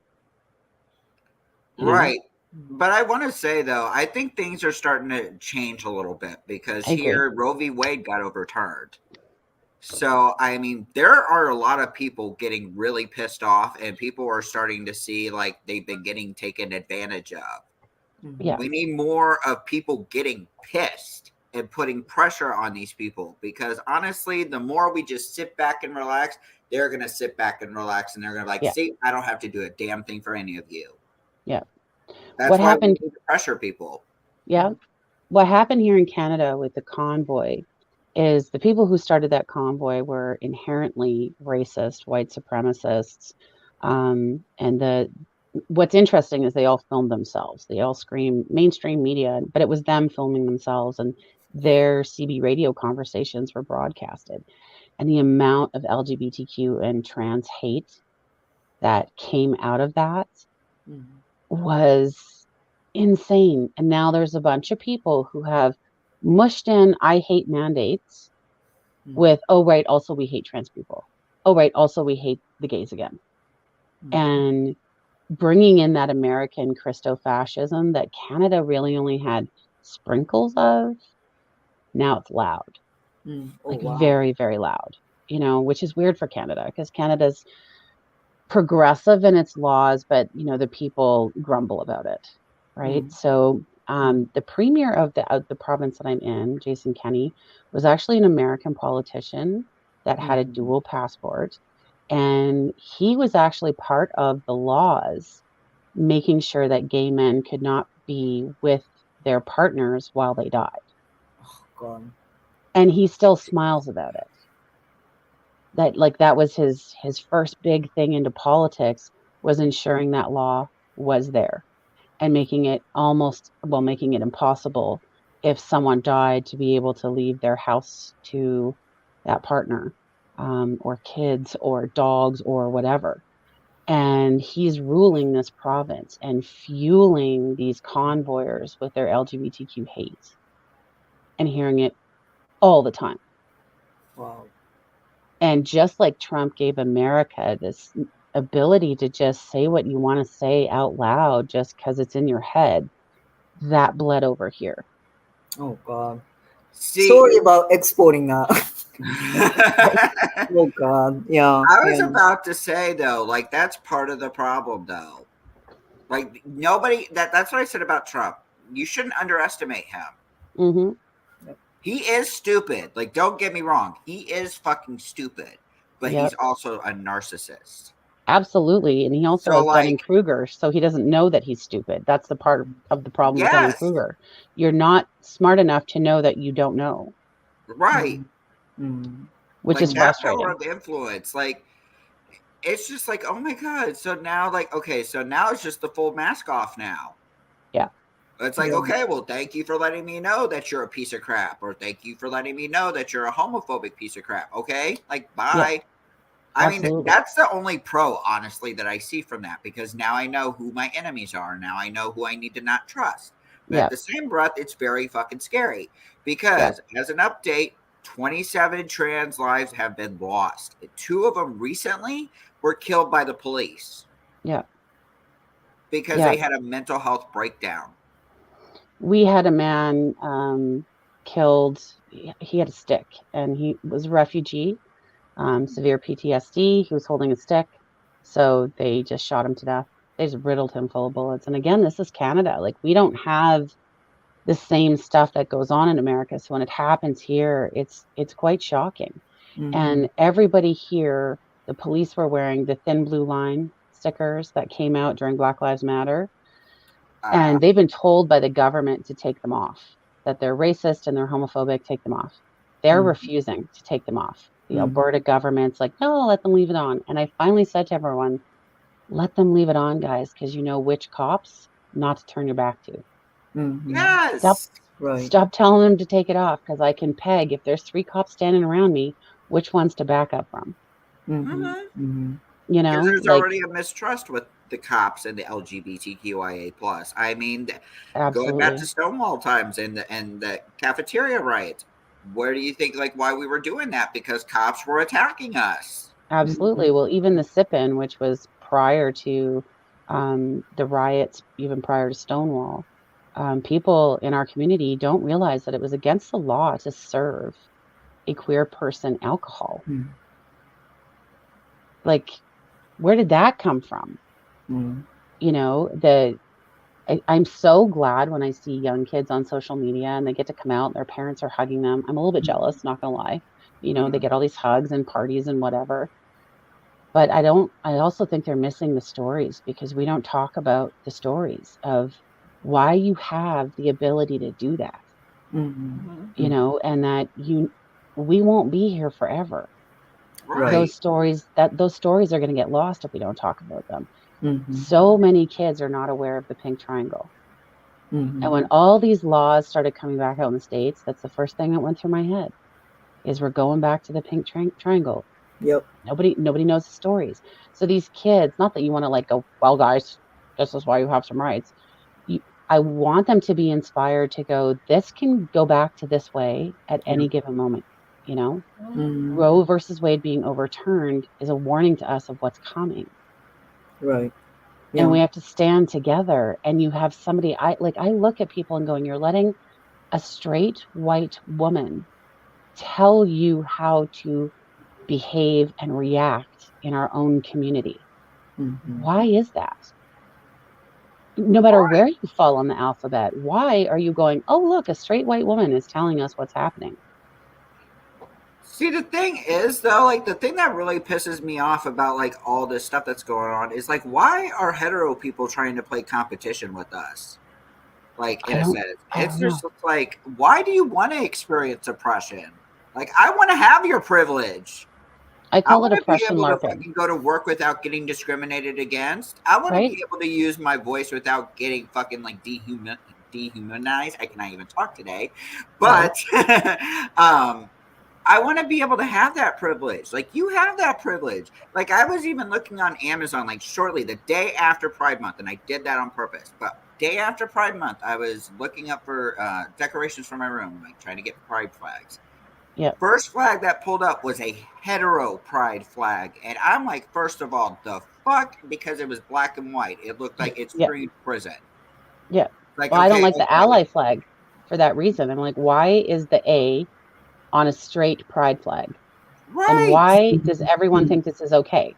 Right. But I want to say, though, I think things are starting to change a little bit because I agree. here Roe v. Wade got overturned. So, I mean, there are a lot of people getting really pissed off, and people are starting to see like they've been getting taken advantage of. Yeah. We need more of people getting pissed and putting pressure on these people because honestly, the more we just sit back and relax, they're going to sit back and relax and they're going to be like, Yeah. see, I don't have to do a damn thing for any of you. Yeah. That's What why happened? we need to pressure people. Yeah. What happened here in Canada with the convoy is the people who started that convoy were inherently racist, white supremacists. And what's interesting is they all filmed themselves. They all scream mainstream media, but it was them filming themselves, and their CB radio conversations were broadcasted. And the amount of LGBTQ and trans hate that came out of that was insane. And now there's a bunch of people who have mushed in I hate mandates with, oh, right, also we hate trans people. Oh, right, also we hate the gays again. And bringing in that American Christo-fascism that Canada really only had sprinkles of, now it's loud. Wow. Very, very loud, which is weird for Canada because Canada's progressive in its laws, but the people grumble about it, right? So the premier of the province that I'm in, Jason Kenney, was actually an American politician that had a dual passport, and he was actually part of the laws making sure that gay men could not be with their partners while they died. Oh, God. And he still smiles about it. That was his first big thing into politics, was ensuring that law was there and making it impossible if someone died to be able to leave their house to that partner, or kids or dogs or whatever. And he's ruling this province and fueling these convoyers with their LGBTQ hate and hearing it all the time. Wow. And just like Trump gave America this ability to just say what you want to say out loud just because it's in your head, that bled over here. Oh, God. See, sorry about exporting that. Oh, God. Yeah. I was about to say though, like that's part of the problem though. Like nobody that's what I said about Trump. You shouldn't underestimate him. Mm-hmm. He is stupid. Like, don't get me wrong. He is fucking stupid, but Yep. he's also a narcissist. Absolutely. And he also So, has Dunning-Kruger, so he doesn't know that he's stupid. That's the part of the problem with Dunning-Kruger. You're not smart enough to know that you don't know. Right. Which is frustrating. That power of influence. Like, it's just like, oh my God. So now, like, okay, so now it's just the full mask off now. Yeah. It's like, okay, well, thank you for letting me know that you're a piece of crap, or thank you for letting me know that you're a homophobic piece of crap. Okay, like, bye. I mean, that's the only pro, honestly, that I see from that, because now I know who my enemies are. Now I know who I need to not trust. But at the same breath, it's very fucking scary because, as an update, 27 trans lives have been lost. 2 of them recently were killed by the police. Yeah. Because they had a mental health breakdown. We had a man killed. He had a stick, and he was a refugee, severe PTSD. He was holding a stick, so they just shot him to death. They just riddled him full of bullets. And again, this is Canada. Like, we don't have the same stuff that goes on in America. So when it happens here, it's quite shocking. And everybody here, the police were wearing the thin blue line stickers that came out during Black Lives Matter. And they've been told by the government to take them off, that they're racist and they're homophobic, take them off. They're refusing to take them off. The Alberta government's like, no, let them leave it on. And I finally said to everyone, let them leave it on, guys, because you know which cops not to turn your back to. Yes. Stop telling them to take it off, because I can peg, if there's 3 cops standing around me, which ones to back up from. You know, there's already a mistrust with the cops and the LGBTQIA plus. I mean, going back to Stonewall times and the cafeteria riots, where do you think, like, why we were doing that? Because cops were attacking us. Absolutely. Well, even the sip-in, which was prior to the riots, even prior to Stonewall, people in our community don't realize that it was against the law to serve a queer person alcohol. Like, where did that come from? You know, I'm so glad when I see young kids on social media and they get to come out and their parents are hugging them. I'm a little bit jealous, not gonna lie. You know, they get all these hugs and parties and whatever. But I also think they're missing the stories, because we don't talk about the stories of why you have the ability to do that. You know, and that we won't be here forever. Those stories are going to get lost if we don't talk about them. So many kids are not aware of the pink triangle. And when all these laws started coming back out in the States, that's the first thing that went through my head, is we're going back to the pink triangle. Nobody knows the stories. So these kids, not that you want to like go, well, guys, this is why you have some rights. I want them to be inspired to go, this can go back to this way at any given moment. You know, Roe versus Wade being overturned is a warning to us of what's coming. And we have to stand together. And you have somebody, I look at people and going, you're letting a straight white woman tell you how to behave and react in our own community. Why is that? No matter where you fall on the alphabet, why are you going, oh, look, a straight white woman is telling us what's happening? See, the thing is, though, like, the thing that really pisses me off about, like, all this stuff that's going on is, like, why are hetero people trying to play competition with us? Like, in a sense. It's just like, why do you want to experience oppression? Like, I want to have your privilege. I call it oppression LARPing. I want to be able to go to work without getting discriminated against. I want to be able to use my voice without getting fucking, like, dehumanized. I cannot even talk today. But, I want to be able to have that privilege. Like, you have that privilege. Like, I was even looking on Amazon, like, shortly, the day after Pride Month, and I did that on purpose. But day after Pride Month, I was looking up for decorations for my room, like, trying to get pride flags. First flag that pulled up was a hetero pride flag. And I'm like, first of all, the fuck? Because it was black and white. It looked like it's screamed prison. Like, well, I don't like the ally flag for that reason. I'm like, why is the A on a straight pride flag? And why does everyone think this is okay?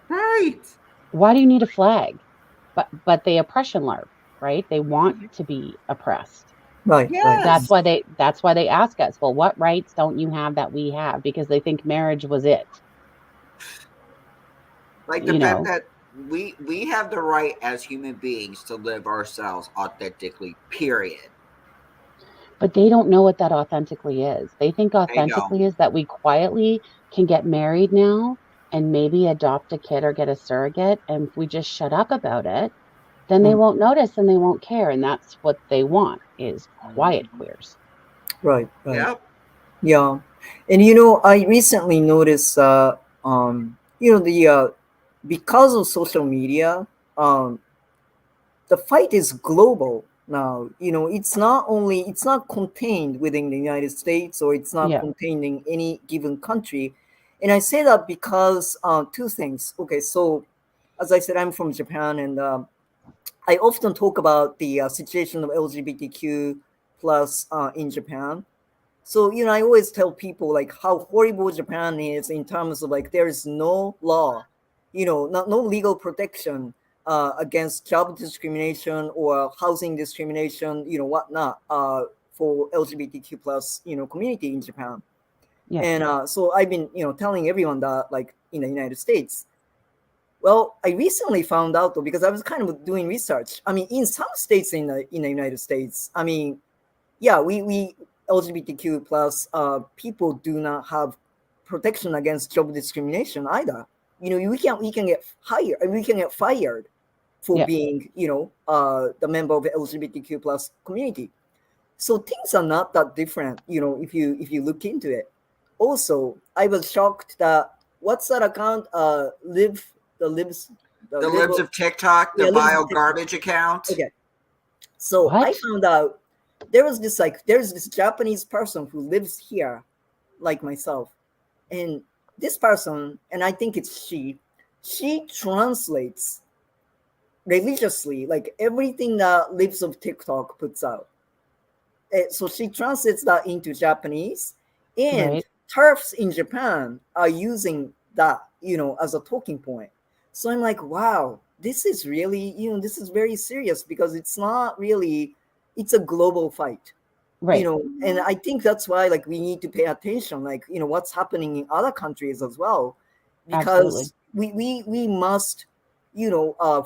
Why do you need a flag? But they oppression LARP, right? They want to be oppressed. That's why they ask us, well, what rights don't you have that we have? Because they think marriage was it. Like, the fact that we have the right as human beings to live ourselves authentically, period. But they don't know what that authentically is. They think authentically is that we quietly can get married now and maybe adopt a kid or get a surrogate. And if we just shut up about it, then they won't notice and they won't care. And that's what they want, is quiet queers. Right. Yep. Yeah. And I recently noticed the because of social media, the fight is global now. It's not contained within the United States, or it's not Yeah. contained in any given country. And I say that because two things. Okay, so as I said, I'm from Japan, and I often talk about the situation of LGBTQ plus in Japan. So I always tell people like how horrible Japan is in terms of like there is no law, no legal protection against job discrimination or housing discrimination, whatnot, for LGBTQ plus community in Japan. Yeah. And so I've been telling everyone that, like, in the United States. Well, I recently found out, though, because I was kind of doing research. I mean, in some states in the United States, I mean, yeah, we LGBTQ plus people do not have protection against job discrimination either. We can get hired, we can get fired for Yeah. being the member of the LGBTQ plus community. So things are not that different, if you look into it. Also, I was shocked that what's that account? Lives the The live libs of TikTok, the yeah lives vile TikTok. garbage account. Okay, so I What? found out there's this Japanese person who lives here, like myself, and this person, and I think it's she translates religiously like everything that Lives of TikTok puts out. So she translates that into Japanese, and Right. TERFs in Japan are using that, as a talking point. So I'm like, wow, this is really, this is very serious, because it's not really, it's a global fight, Right. and I think that's why, like, we need to pay attention, like, what's happening in other countries as well, Absolutely. because we must,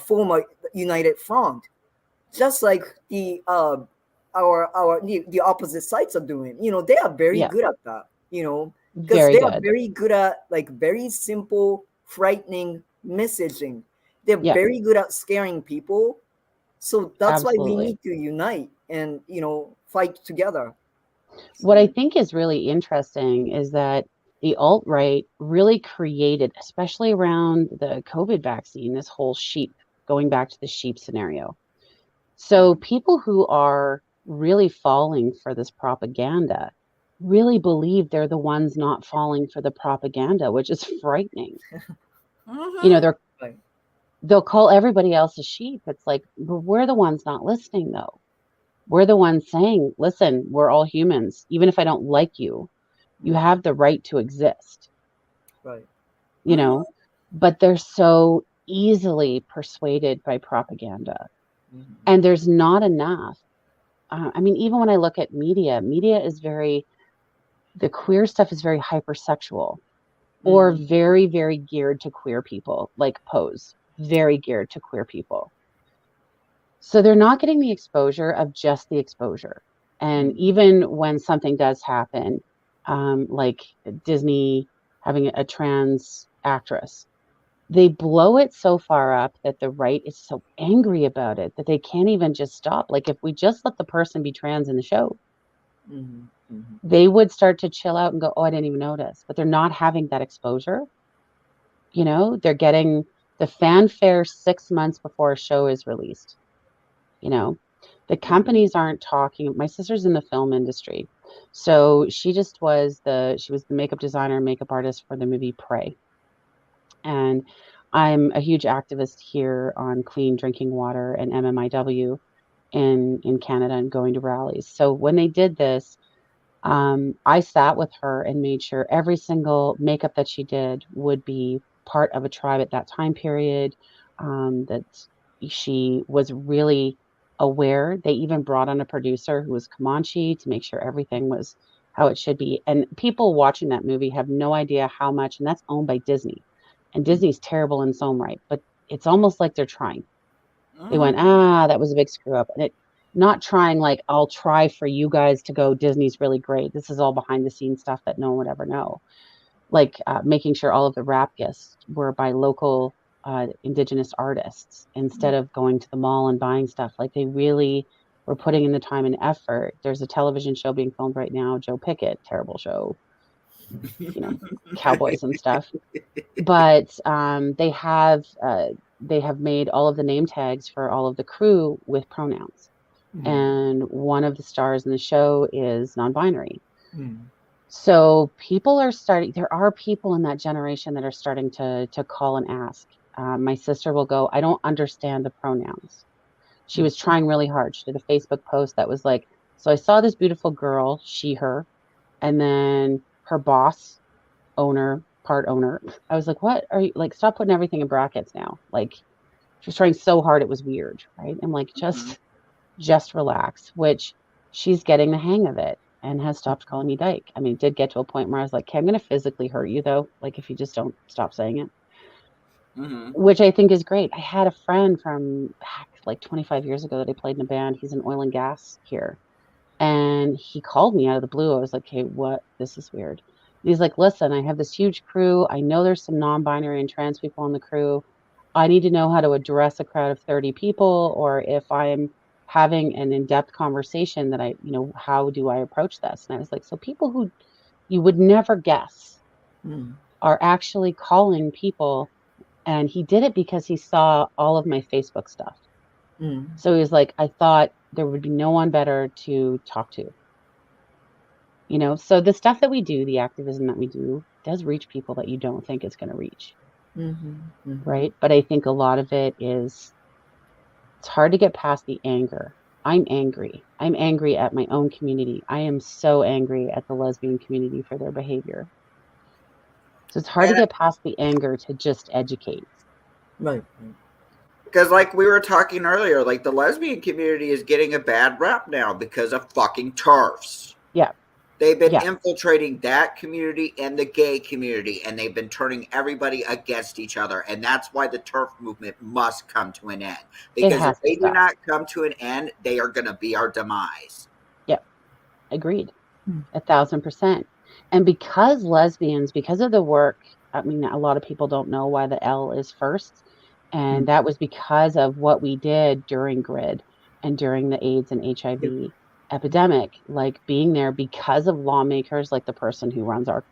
form a united front, just like the opposite sides are doing. They are very Yeah. good at that. Because Very they are good. very good at, like, very simple, frightening messaging. They're Yeah. very good at scaring people. So that's why we Absolutely. need to unite and fight together. What I think is really interesting is that the alt-right really created, especially around the COVID vaccine, this whole sheep, going back to the sheep scenario. So people who are really falling for this propaganda really believe they're the ones not falling for the propaganda, which is frightening. You know, Mm-hmm. Right. they'll call everybody else a sheep. It's like, but we're the ones not listening, though. We're the ones saying, listen, we're all humans. Even if I don't like you, you have the right to exist, Right. you know? But they're so easily persuaded by propaganda. Mhm. And there's not enough. I mean, even when I look at media is the queer stuff is very hypersexual, or Mhm. very, very geared to queer people, like Pose, very geared to queer people. So they're not getting the exposure of just the exposure. And Mhm. even when something does happen, like Disney having a trans actress, they blow it so far up that the right is so angry about it that they can't even just stop. Like, if we just let the person be trans in the show, Mhm. Mhm. they would start to chill out and go, oh, I didn't even notice. But they're not having that exposure. They're getting the fanfare 6 months before a show is released. You know, the Mhm. companies aren't talking. My sister's in the film industry. So she was the makeup designer and makeup artist for the movie Prey. And I'm a huge activist here on clean drinking water and MMIW in Canada, and going to rallies. So when they did this, I sat with her and made sure every single makeup that she did would be part of a tribe at that time period, that she was really aware. They even brought on a producer who was Comanche to make sure everything was how it should be. And people watching that movie have no idea how much, and that's owned by Disney. And Disney's terrible in its own right, but it's almost like they're trying. They went, that was a big screw up. And it not trying like, I'll try for you guys to go, Disney's really great. This is all behind the scenes stuff that no one would ever know. Like, making sure all of the rap guests were by local Indigenous artists instead of going to the mall and buying stuff. Like they really were putting in the time and effort. There's a television show being filmed right now, Joe Pickett, terrible show, cowboys and stuff. But they have made all of the name tags for all of the crew with pronouns. And one of the stars in the show is non-binary. So people are starting, there are people in that generation that are starting to call and ask. My sister will go, I don't understand the pronouns. She was trying really hard. She did a Facebook post that was like, so I saw this beautiful girl, she, her, and then her boss, owner, part owner. I was like, what are you, like, stop putting everything in brackets now. Like, she was trying so hard, it was weird, right? I'm like, just relax, which she's getting the hang of it and has stopped calling me dyke. I mean, it did get to a point where I was like, okay, I'm going to physically hurt you though. Like if you just don't stop saying it, which I think is great. I had a friend from back like 25 years ago that I played in a band. He's in oil and gas here. And he called me out of the blue. I was like, hey, what? This is weird. And he's like, listen, I have this huge crew. I know there's some non-binary and trans people on the crew. I need to know how to address a crowd of 30 people, or if I'm having an in-depth conversation that how do I approach this? And I was like, so people who you would never guess are actually calling people. And he did it because he saw all of my Facebook stuff. So he was like, I thought there would be no one better to talk to. So the stuff that we do, the activism that we do, does reach people that you don't think it's going to reach. Right. But I think a lot of it is, it's hard to get past the anger. I'm angry. I'm angry at my own community. I am so angry at the lesbian community for their behavior. So it's hard to get past the anger to just educate. Right. Because like we were talking earlier, like the lesbian community is getting a bad rap now because of fucking TERFs. Yeah. They've been infiltrating that community and the gay community, and they've been turning everybody against each other. And that's why the TERF movement must come to an end. Because if they do not come to an end, they are going to be our demise. Yep. Agreed. 1,000%. And because lesbians, because of the work, I mean, a lot of people don't know why the L is first. And that was because of what we did during GRID and during the AIDS and HIV epidemic, like being there because of lawmakers, like the person who runs our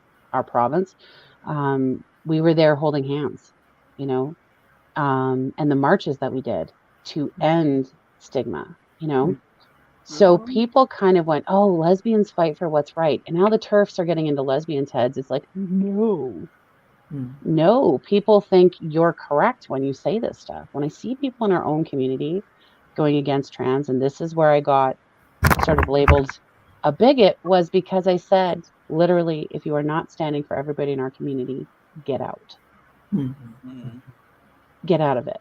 province. We were there holding hands, and the marches that we did to end stigma, So people kind of went, oh, lesbians fight for what's right. And now the TERFs are getting into lesbians' heads. It's like, no, people think you're correct when you say this stuff. When I see people in our own community going against trans, and this is where I got sort of labeled a bigot, was because I said, literally, if you are not standing for everybody in our community, get out. Get out of it.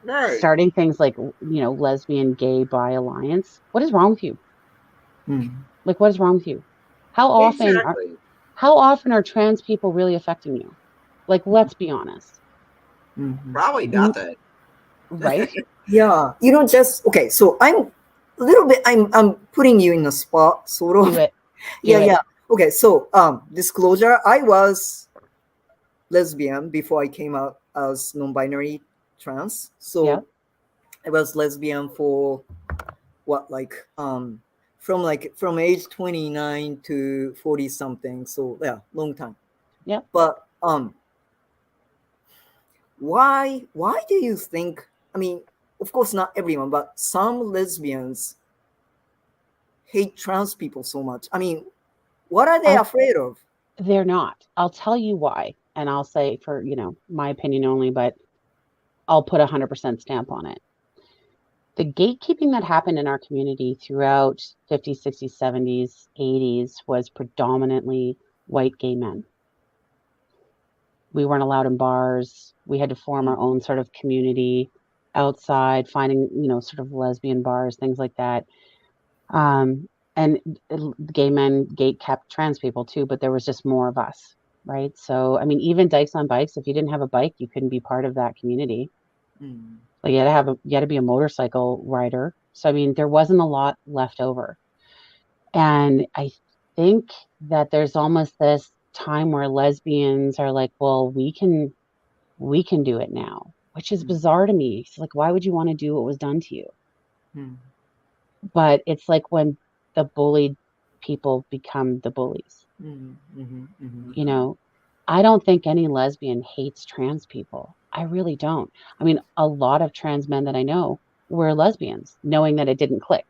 Right. Starting things like, lesbian, gay, bi alliance. What is wrong with you? Like, what is wrong with you? How often are trans people really affecting you? Like, let's be honest. Probably nothing. Right? Yeah. Okay. So I'm a little bit, I'm putting you in the spot, sort of. Do it. Yeah. Okay. So, disclosure, I was lesbian before I came out as non-binary trans. So I was lesbian for from age 29 to 40 something. So yeah, long time. Yeah. But why do you think, I mean, of course not everyone, but some lesbians hate trans people so much? I mean, what are they afraid of? They're not. I'll tell you why. And I'll say for, my opinion only, but I'll put 100% stamp on it. The gatekeeping that happened in our community throughout 50s, 60s, 70s, 80s was predominantly white gay men. We weren't allowed in bars. We had to form our own sort of community outside, finding, sort of lesbian bars, things like that. And gay men gate kept trans people too, but there was just more of us, right? So, I mean, even dykes on bikes, if you didn't have a bike, you couldn't be part of that community. Like you had to be a motorcycle rider. So, I mean, there wasn't a lot left over. And I think that there's almost this time where lesbians are like, well, we can we can do it now, which is bizarre to me. It's like, why would you want to do what was done to you? But it's like when the bullied people become the bullies. You know, I don't think any lesbian hates trans people. I really don't. I mean, a lot of trans men that I know were lesbians, knowing that it didn't click,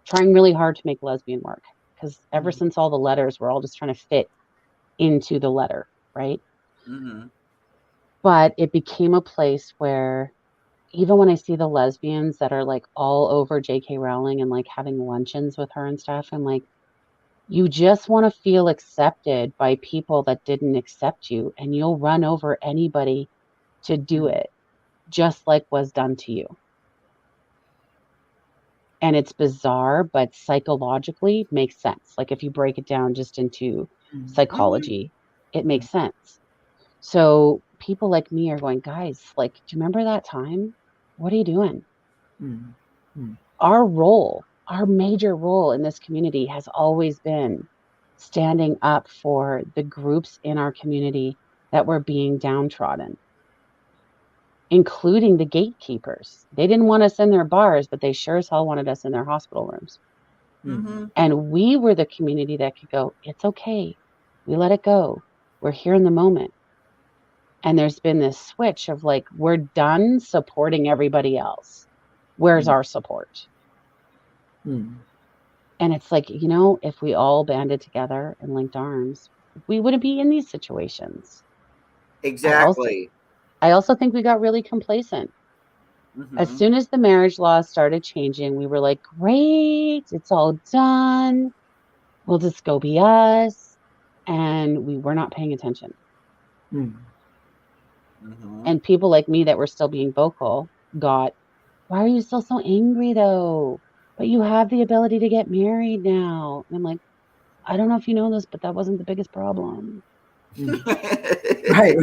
trying really hard to make lesbian work. Because ever since all the letters, we're all just trying to fit into the letter, right? But it became a place where even when I see the lesbians that are like all over J.K. Rowling and like having luncheons with her and stuff, I'm like, you just want to feel accepted by people that didn't accept you, and you'll run over anybody to do it, just like was done to you. And it's bizarre, but psychologically makes sense. Like if you break it down just into psychology, it makes sense. So people like me are going, guys, like, do you remember that time? What are you doing? Our role, our major role in this community has always been standing up for the groups in our community that were being downtrodden, including the gatekeepers. They didn't want us in their bars, but they sure as hell wanted us in their hospital rooms. And we were the community that could go, it's okay. We let it go. We're here in the moment. And there's been this switch of like, we're done supporting everybody else. Where's our support? And it's like, you know, if we all banded together and linked arms, we wouldn't be in these situations. Exactly. I also think we got really complacent. As soon as the marriage laws started changing, we were like, great, it's all done. We'll just go be us. And we were not paying attention. And people like me that were still being vocal got, why are you still so angry though? But you have the ability to get married now. And I'm like, I don't know if you know this, but that wasn't the biggest problem. Right.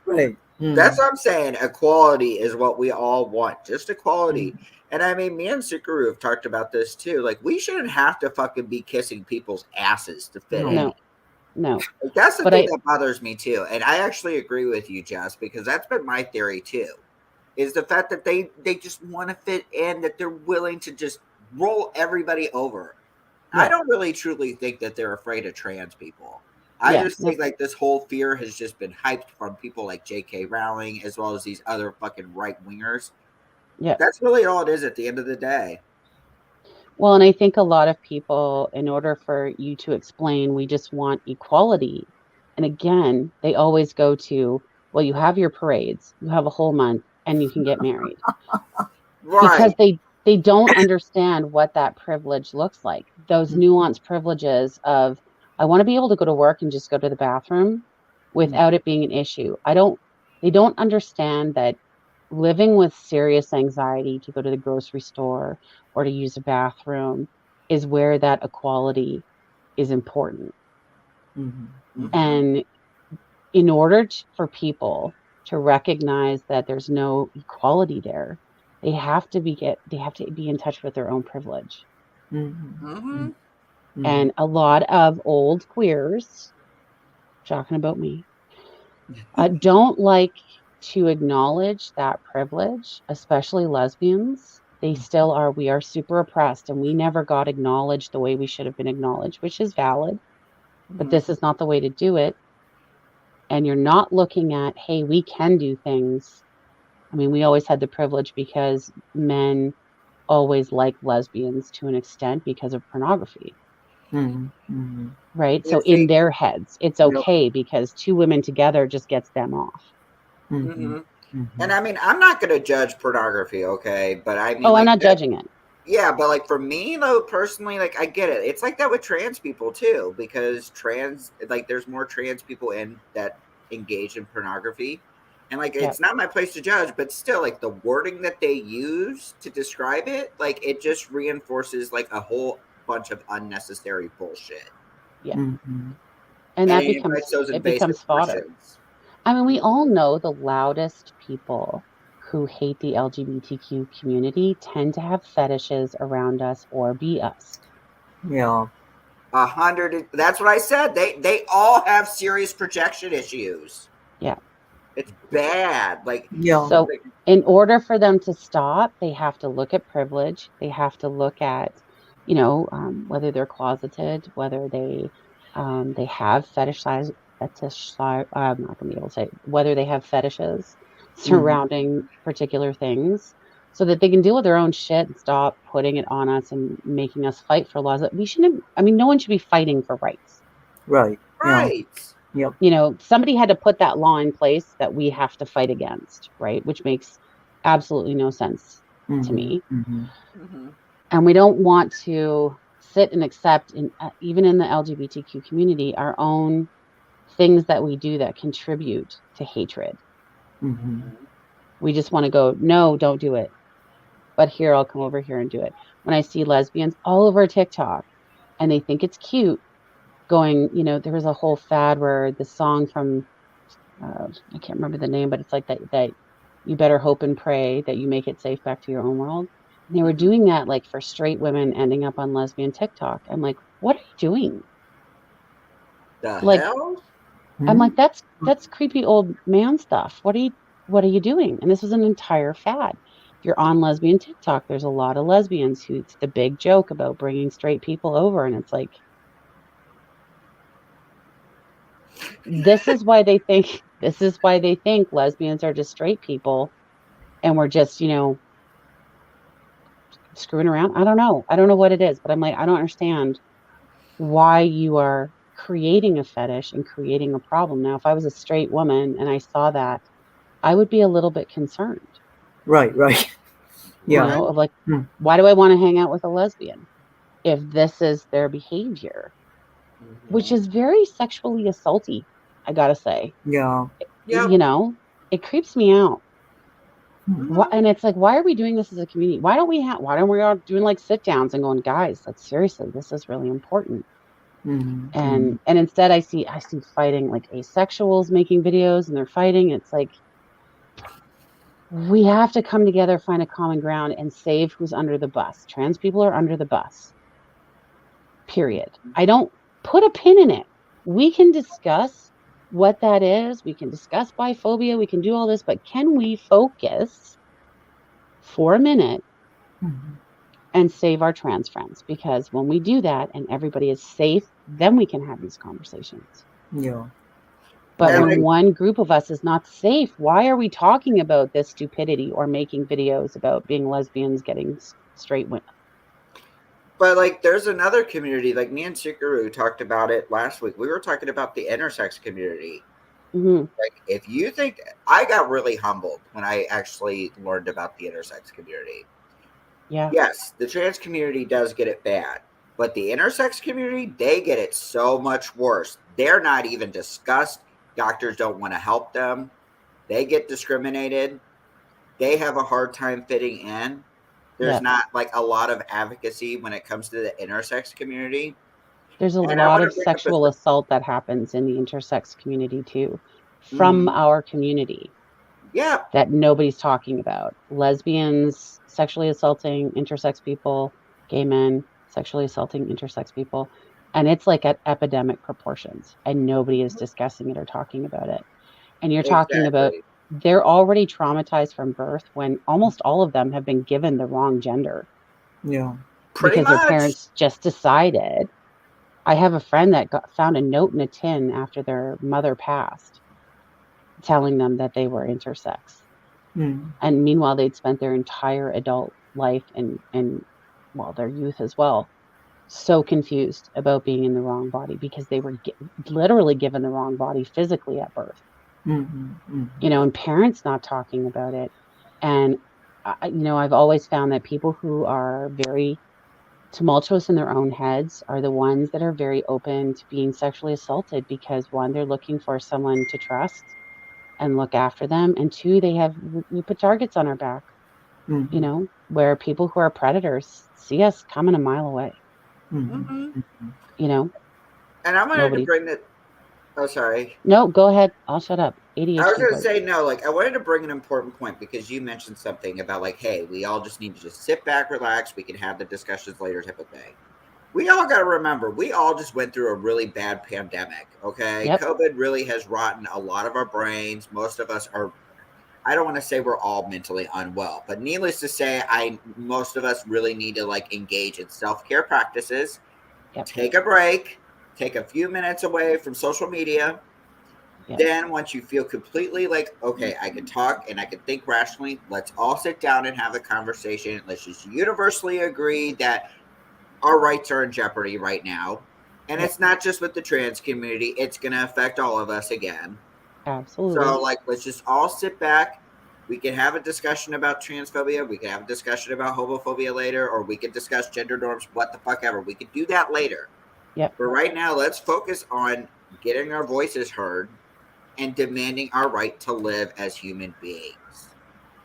Right. That's what I'm saying. Equality is what we all want. Just equality. And I mean, me and Sukaru have talked about this too. Like, we shouldn't have to fucking be kissing people's asses to fit in. No. Like, that's the thing that bothers me too. And I actually agree with you, Jess, because that's been my theory too. Is the fact that they just want to fit in, that they're willing to just roll everybody over. I don't really truly think that they're afraid of trans people. I just think like this whole fear has just been hyped from people like J.K. Rowling as well as these other fucking right wingers. Yeah. That's really all it is at the end of the day. Well, and I think a lot of people, in order for you to explain, we just want equality. And again, they always go to, well, you have your parades, you have a whole month, and you can get married. Because they don't understand what that privilege looks like. Those nuanced privileges of, I want to be able to go to work and just go to the bathroom without it being an issue. They don't understand that living with serious anxiety to go to the grocery store or to use a bathroom is where that equality is important. And in order for people to recognize that there's no equality there, they have to be in touch with their own privilege. And a lot of old queers, talking about me, don't like to acknowledge that privilege, especially lesbians. They still are. We are super oppressed, and we never got acknowledged the way we should have been acknowledged, which is valid. But this is not the way to do it. And you're not looking at, hey, we can do things. I mean, we always had the privilege because men always liked lesbians to an extent because of pornography. Right? So in their heads, it's okay because two women together just gets them off. And I mean, I'm not going to judge pornography, okay? But I mean, I'm not judging it. Yeah, but like for me though, personally, like I get it. It's like that with trans people too, because there's more trans people in that engage in pornography. And like it's not my place to judge, but still, like the wording that they use to describe it, like it just reinforces like a whole bunch of unnecessary bullshit. Yeah. And that becomes fodder. I mean, we all know the loudest people who hate the LGBTQ community tend to have fetishes around us or be us. Yeah. 100. That's what I said. They all have serious projection issues. Yeah. It's bad. Like, Yeah. So in order for them to stop, they have to look at privilege. They have to look at, whether they're closeted, whether they have I'm not going to be able to say whether they have fetishes surrounding particular things, so that they can deal with their own shit and stop putting it on us and making us fight for laws that we shouldn't. I mean, no one should be fighting for rights. Right. Yeah. right. Yep. Somebody had to put that law in place that we have to fight against, right? Which makes absolutely no sense to me. Mm-hmm. And we don't want to sit and accept, even in the LGBTQ community, our own things that we do that contribute to hatred. We just want to go, no, don't do it. But here, I'll come over here and do it. When I see lesbians all over TikTok and they think it's cute, going, there was a whole fad where the song from, I can't remember the name, but it's like that you better hope and pray that you make it safe back to your own world. And they were doing that like for straight women ending up on lesbian TikTok. I'm like, what are you doing? The Like, hell? I'm like, that's creepy old man stuff. What are you doing? And this was an entire fad. If you're on lesbian TikTok, there's a lot of lesbians who it's the big joke about bringing straight people over. And it's like, this is why they think lesbians are just straight people and we're just, screwing around. I don't know what it is, but I'm like, I don't understand why you are creating a fetish and creating a problem. Now, if I was a straight woman and I saw that, I would be a little bit concerned. Right. Yeah. Of like, why do I want to hang out with a lesbian if this is their behavior, which is very sexually assaulty, I gotta say. Yeah. Yep. It creeps me out. And it's like, why are we doing this as a community? Why don't we all doing like sit downs and going, guys, like seriously, this is really important. And instead I see fighting, like asexuals making videos and they're fighting. It's like, we have to come together, find a common ground and save who's under the bus. Trans people are under the bus. Period. I don't put a pin in it. We can discuss what that is. We can discuss biphobia. We can do all this, but can we focus for a minute and save our trans friends? Because when we do that and everybody is safe, then we can have these conversations. Yeah. But when one group of us is not safe, why are we talking about this stupidity or making videos about being lesbians getting straight women? But like, there's another community, like me and Sikaru talked about it last week. We were talking about the intersex community. Like, if you think, I got really humbled when I actually learned about the intersex community. Yeah. Yes, the trans community does get it bad, but the intersex community, they get it so much worse. They're not even discussed. Doctors don't want to help them. They get discriminated. They have a hard time fitting in. There's not like a lot of advocacy when it comes to the intersex community. There's a lot of sexual assault that happens in the intersex community too, from our community. Yeah. That nobody's talking about. Lesbians sexually assaulting intersex people, gay men sexually assaulting intersex people. And it's like at epidemic proportions and nobody is discussing it or talking about it. And you're talking about, they're already traumatized from birth when almost all of them have been given the wrong gender. Yeah. Because their parents just decided. I have a friend that found a note in a tin after their mother passed, telling them that they were intersex. And meanwhile, they'd spent their entire adult life and their youth as well, so confused about being in the wrong body because they were literally given the wrong body physically at birth. And parents not talking about it. And, I've always found that people who are very tumultuous in their own heads are the ones that are very open to being sexually assaulted because one, they're looking for someone to trust and look after them, and two, we put targets on our back, where people who are predators see us coming a mile away. And I wanted to bring that. Oh, sorry. No, go ahead. I'll shut up. ADHD. I was going to say, no, like, I wanted to bring an important point because you mentioned something about, like, hey, we all just need to just sit back, relax. We can have the discussions later type of thing. we all got to remember, we all just went through a really bad pandemic. Okay. Yep. COVID really has rotten a lot of our brains. Most of us are, I don't want to say we're all mentally unwell, but needless to say, most of us really need to like engage in self-care practices, Yep. take a break, take a few minutes away from social media. Yep. Then once you feel completely like, okay, I can talk and I can think rationally, let's all sit down and have a conversation. Let's just universally agree that our rights are in jeopardy right now. And Yep. it's not just with the trans community, it's going to affect all of us again. Absolutely. So, like, let's just all sit back. We can have a discussion about transphobia. We can have a discussion about homophobia later, or we can discuss gender norms, what the fuck ever. We could do that later. Yep. But right now, let's focus on getting our voices heard and demanding our right to live as human beings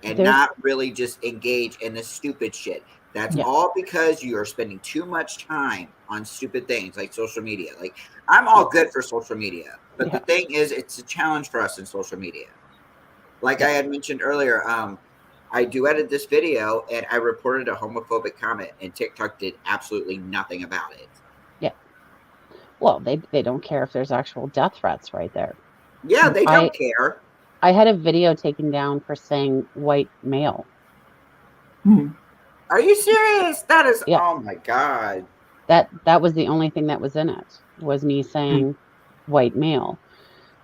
and not really just engage in this stupid shit. That's all because you are spending too much time on stupid things like social media. Like, I'm all good for social media, but the thing is, it's a challenge for us in social media. Like I had mentioned earlier, I duetted this video and I reported a homophobic comment, and TikTok did absolutely nothing about it. Yeah. Well, they don't care if there's actual death threats right there. Yeah, they don't care. I had a video taken down for saying white male. Are you serious? That is, oh my God. That was the only thing that was in it, was me saying white male.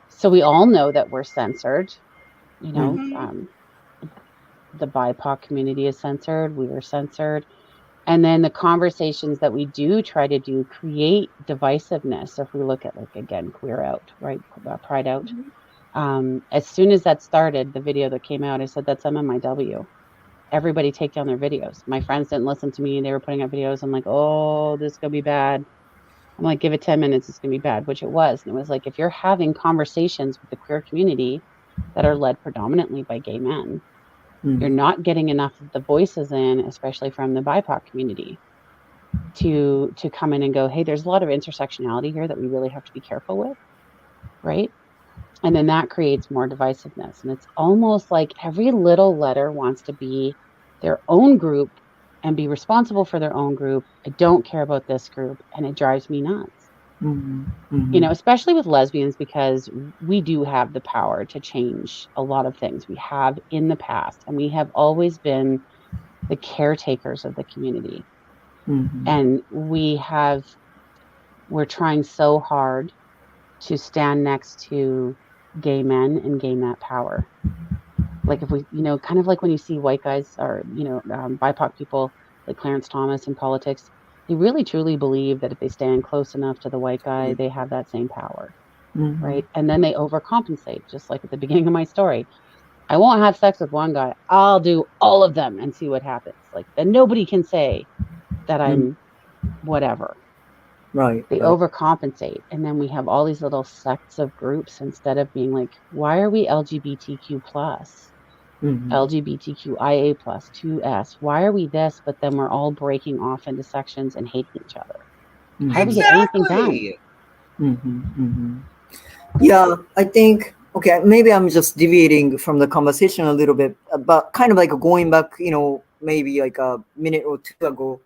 So we all know that we're censored. You know, the BIPOC community is censored. We are censored. And then the conversations that we do try to do create divisiveness. If we look at, like, again, Queer Out, right? Pride Out. As soon as that started, the video that came out, I said, that's MMIW. Everybody take down their videos. My friends didn't listen to me. They were putting up videos. I'm like, oh, this is going to be bad. I'm like, give it 10 minutes. It's going to be bad, which it was. And it was like, if you're having conversations with the queer community that are led predominantly by gay men, you're not getting enough of the voices in, especially from the BIPOC community, to come in and go, hey, there's a lot of intersectionality here that we really have to be careful with, right? And then that creates more divisiveness. And it's almost like every little letter wants to be their own group and be responsible for their own group. I don't care about this group. And it drives me nuts. You know, especially with lesbians, because we do have the power to change a lot of things. We have in the past, and we have always been the caretakers of the community. And we're trying so hard to stand next to gay men and gain that power. Like, if we, you know, kind of like when you see white guys or, you know, BIPOC people like Clarence Thomas in politics, they really truly believe that if they stand close enough to the white guy, they have that same power, right? And then they overcompensate, just like at the beginning of my story. I won't have sex with one guy. I'll do all of them and see what happens. Like, then nobody can say that I'm whatever. Right. They overcompensate. And then we have all these little sects of groups instead of being like, why are we LGBTQ plus? LGBTQIA plus 2S. Why are we this? But then we're all breaking off into sections and hating each other. How do we get anything done? Yeah, I think, okay, maybe I'm just deviating from the conversation a little bit, but kind of like going back, you know, maybe like a minute or two ago.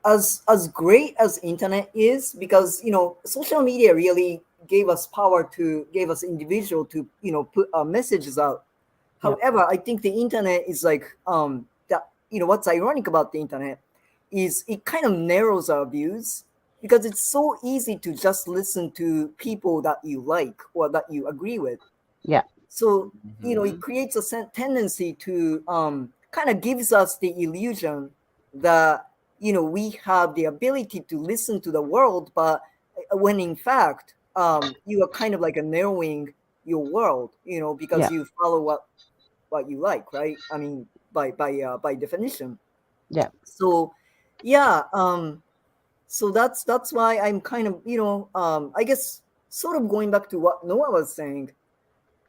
As great as internet is, because, you know, social media really gave us individual to, you know, put our messages out. However, I think the internet is like that, you know, what's ironic about the internet is it kind of narrows our views, because it's so easy to just listen to people that you like or that you agree with. So, you know, it creates a tendency to kind of gives us the illusion that, you know, we have the ability to listen to the world, but when in fact you are kind of like a narrowing your world, you know, because you follow what you like, right? I mean, by definition. So so that's why I'm kind of, you know, I guess sort of going back to what Noah was saying.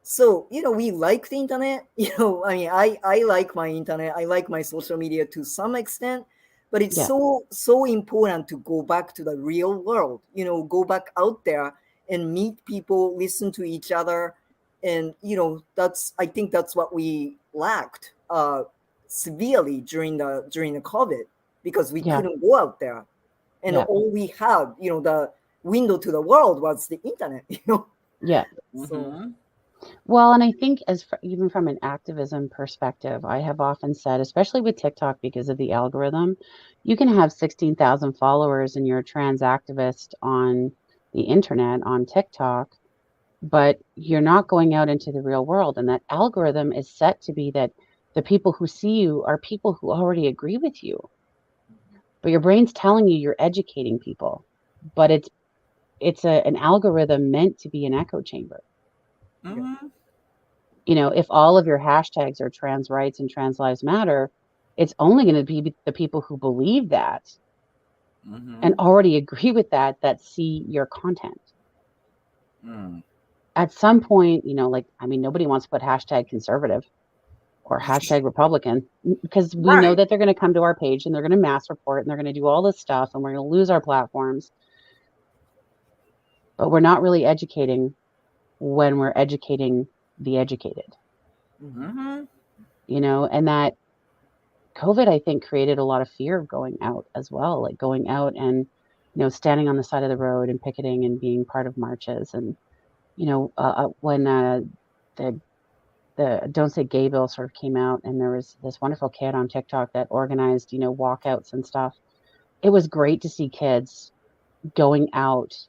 So, you know, we like the internet, you know, I mean, I like my internet, I like my social media to some extent, but it's so important to go back to the real world, you know, go back out there and meet people, listen to each other. And, you know, I think that's what we lacked severely during the COVID. because we Yeah. couldn't go out there. And Yeah. all we had, the window to the world was the internet, Yeah. So, Mhm. Well, and I think even from an activism perspective, I have often said, especially with TikTok because of the algorithm, you can have 16,000 followers and you're a trans activist on the internet on TikTok, but you're not going out into the real world. And that algorithm is set to be that the people who see you are people who already agree with you. But your brain's telling you you're educating people, but it's an algorithm meant to be an echo chamber. Mhm. If all of your hashtags are trans rights and trans lives matter, it's only going to be the people who believe that and Mhm. already agree with that see your content. Mm. At some point, nobody wants to put hashtag conservative or hashtag Republican because we know Right. that they're going to come to our page and they're going to mass report and they're going to do all this stuff and we're going to lose our platforms. But we're not really educating when we're educating the educated, Mhm. and that COVID, I think, created a lot of fear of going out as well, like going out and, standing on the side of the road and picketing and being part of marches. And, when the Don't Say Gay bill sort of came out and there was this wonderful kid on TikTok that organized, walkouts and stuff. It was great to see kids going out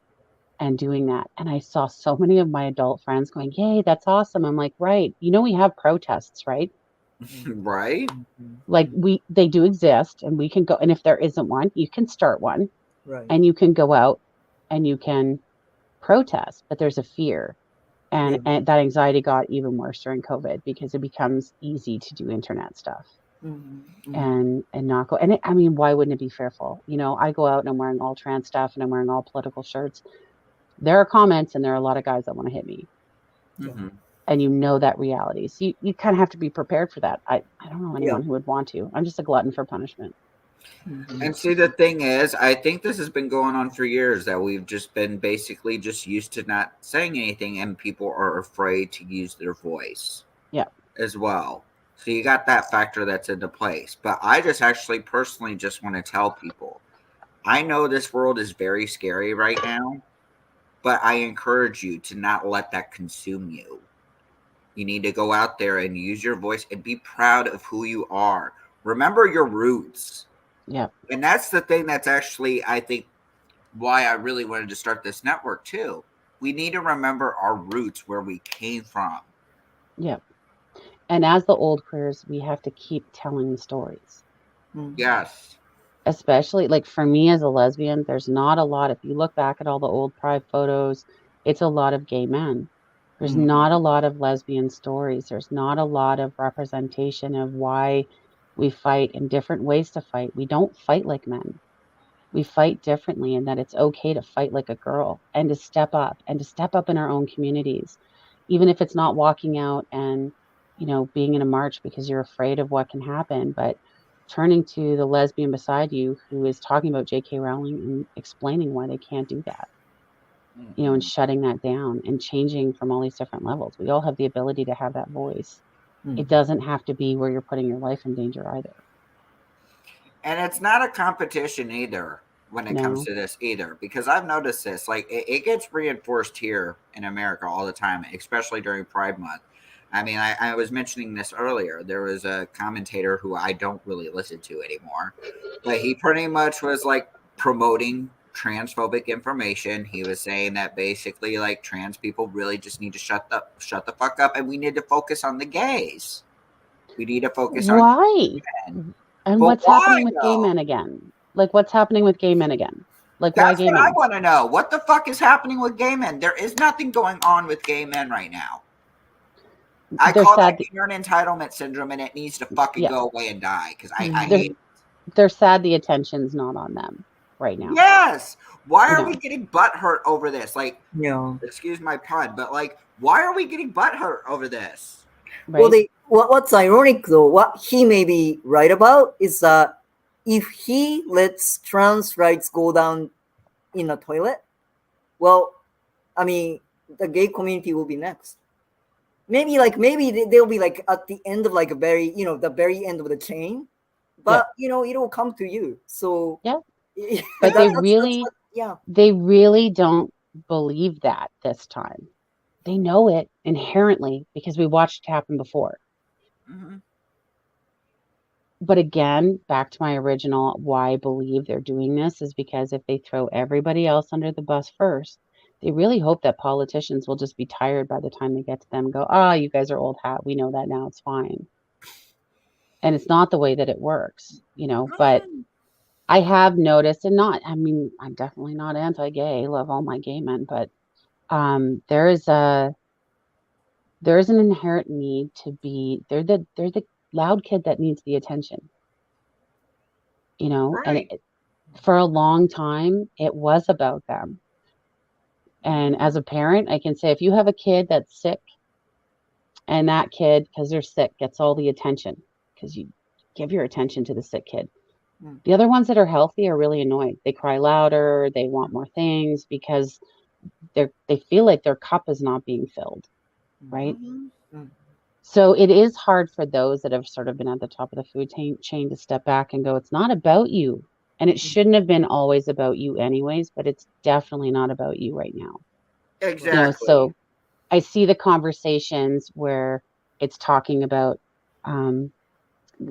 and doing that. And I saw so many of my adult friends going, yay, that's awesome. I'm like, right. We have protests, right? Right. Like they do exist and we can go. And if there isn't one, you can start one right. and you can go out and you can protest, but there's a fear. And, Yeah. and that anxiety got even worse during COVID because it becomes easy to do internet stuff and not go. And why wouldn't it be fearful? I go out and I'm wearing all trans stuff and I'm wearing all political shirts. There are comments and there are a lot of guys that want to hit me. Mhm. And that reality. So you kind of have to be prepared for that. I don't know anyone Yeah. who would want to. I'm just a glutton for punishment. And see, the thing is, I think this has been going on for years that we've just been basically just used to not saying anything, and people are afraid to use their voice. Yeah. As well. So you got that factor that's into place. But I just actually personally just want to tell people, I know this world is very scary right now, but I encourage you to not let that consume you. You need to go out there and use your voice and be proud of who you are. Remember your roots. Yeah. And that's the thing that's actually, I think, why I really wanted to start this network too. We need to remember our roots, where we came from. Yeah. And as the old queers, we have to keep telling the stories. Yes. Especially like for me as a lesbian, there's not a lot. If you look back at all the old pride photos, it's a lot of gay men. There's not a lot of lesbian stories. There's not a lot of representation of why we fight and different ways to fight. We don't fight like men. We fight differently, and that it's okay to fight like a girl and to step up in our own communities, even if it's not walking out and, being in a march because you're afraid of what can happen, but turning to the lesbian beside you who is talking about J.K. Rowling and explaining why they can't do that, and shutting that down and changing from all these different levels. We all have the ability to have that voice. It doesn't have to be where you're putting your life in danger either. And it's not a competition either when it comes No. to this either, because I've noticed this. Like it gets reinforced here in America all the time, especially during Pride Month. I was mentioning this earlier. There was a commentator who I don't really listen to anymore, but he pretty much was like promoting transphobic information. He was saying that basically like trans people really just need to shut the fuck up, and we need to focus on the gays. We need to focus on Why? men. And But what's why happening with gay though? men again? Like, what's happening with gay men again? Like, why That's gay what I men? want to know. What the fuck is happening with gay men? There is nothing going on with gay men right now. I They're call that sad. inner entitlement syndrome, and it needs to fucking Yeah, go away and die because I they're hate it. they're sad. The attention's not on them right now. Yes. Why are we No, getting butthurt over this? Like, Yeah. excuse my pun, but like, why are we getting butthurt over this? Well, right? what's ironic though, what he may be right about is that if he lets trans rights go down in a toilet, well, the gay community will be next. Maybe they'll be like at the end of like a very, the very end of the chain, but it'll come to you. So yeah, but they really don't believe that this time. They know it inherently because we watched it happen before. Mm-hmm. But again, back to my original why I believe they're doing this is because if they throw everybody else under the bus first, they really hope that politicians will just be tired by the time they get to them and go, oh, you guys are old hat. We know that now. It's fine. And it's not the way that it works, but I have noticed, and I'm definitely not anti-gay. I love all my gay men, but there is an inherent need to be, they're the loud kid that needs the attention, and Right. for a long time, it was about them. And as a parent, I can say if you have a kid that's sick and that kid, because they're sick, gets all the attention because you give your attention to the sick kid. The other ones that are healthy are really annoyed. They cry louder. They want more things because they feel like their cup is not being filled, right? Mm-hmm. So it is hard for those that have sort of been at the top of the food chain to step back and go, it's not about you. And it shouldn't have been always about you anyways, but it's definitely not about you right now. Exactly. So I see the conversations where it's talking about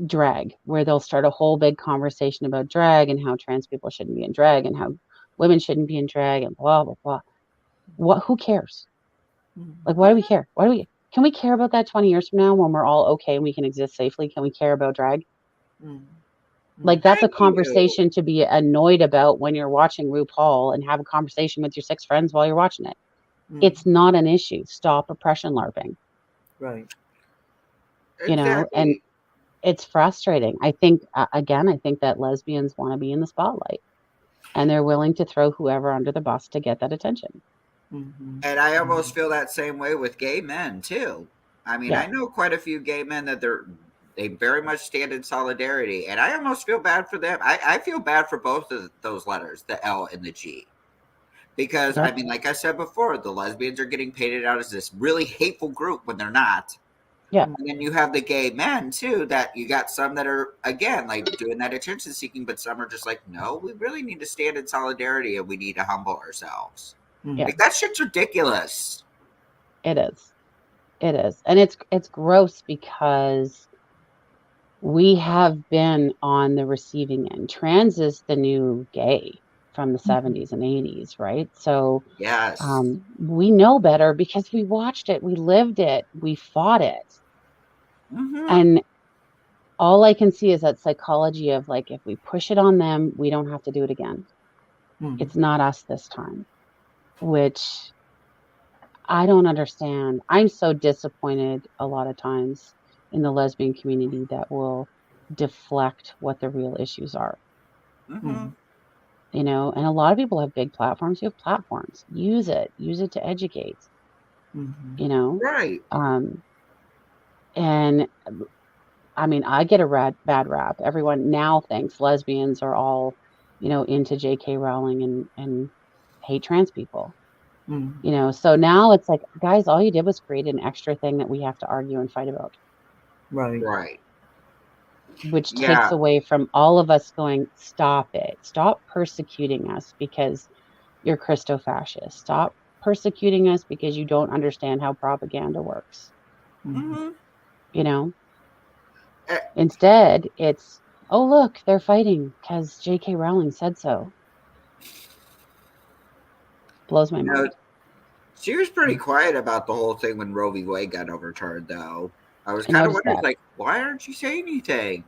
drag, where they'll start a whole big conversation about drag and how trans people shouldn't be in drag and how women shouldn't be in drag and blah, blah, blah. Who cares? Like, why do we care? Can we care about that 20 years from now when we're all okay and we can exist safely? Can we care about drag? Like, that's a conversation to be annoyed about when you're watching RuPaul and have a conversation with your 6 friends while you're watching it. It's not an issue. Stop oppression LARPing. Right. And it's frustrating. I think, again, that lesbians want to be in the spotlight and they're willing to throw whoever under the bus to get that attention. And I almost feel that same way with gay men too. I mean, I know quite a few gay men that they very much stand in solidarity, and I almost feel bad for them. I feel bad for both of those letters, the L and the G, because I mean, like I said before, the lesbians are getting painted out as this really hateful group when they're not. Yeah. And then you have the gay men too, that you got some that are, again, like doing that attention seeking, but some are just like, no, we really need to stand in solidarity and we need to humble ourselves. Like, that shit's ridiculous. It is. And it's gross because we have been on the receiving end. Trans is the new gay from the 70s and 80s, right? So yes, we know better because we watched it, we lived it, we fought it. And all I can see is that psychology of like, if we push it on them, we don't have to do it again. It's not us this time, which I don't understand. I'm so disappointed a lot of times in the lesbian community that will deflect what the real issues are. And a lot of people have big platforms. You have platforms. Use it to educate. Right. And I mean, I get a bad rap. Everyone now thinks lesbians are all, into J.K. Rowling and hate trans people. So now it's like, guys, all you did was create an extra thing that we have to argue and fight about. Right. Which takes away from all of us going, stop it. Stop persecuting us because you're Christo-fascist. Stop persecuting us because you don't understand how propaganda works. Instead, it's, oh, look, they're fighting because J.K. Rowling said so. Blows my mind. She was pretty quiet about the whole thing when Roe v. Wade got overturned, though. I was kind of wondering, like, why aren't you saying anything?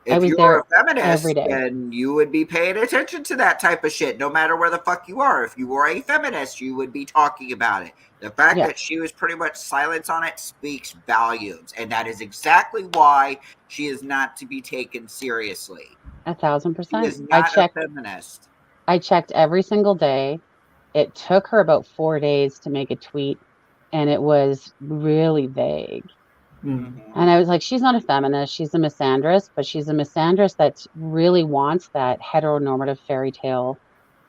If you're a feminist, then you would be paying attention to that type of shit, no matter where the fuck you are. If you were a feminist, you would be talking about it. The fact that she was pretty much silent on it speaks volumes, and that is exactly why she is not to be taken seriously. 1,000%. She is not a feminist. I checked every single day. It took her about 4 days to make a tweet, and it was really vague. And I was like, she's not a feminist, she's a misandrist, but she's a misandrist that really wants that heteronormative fairy tale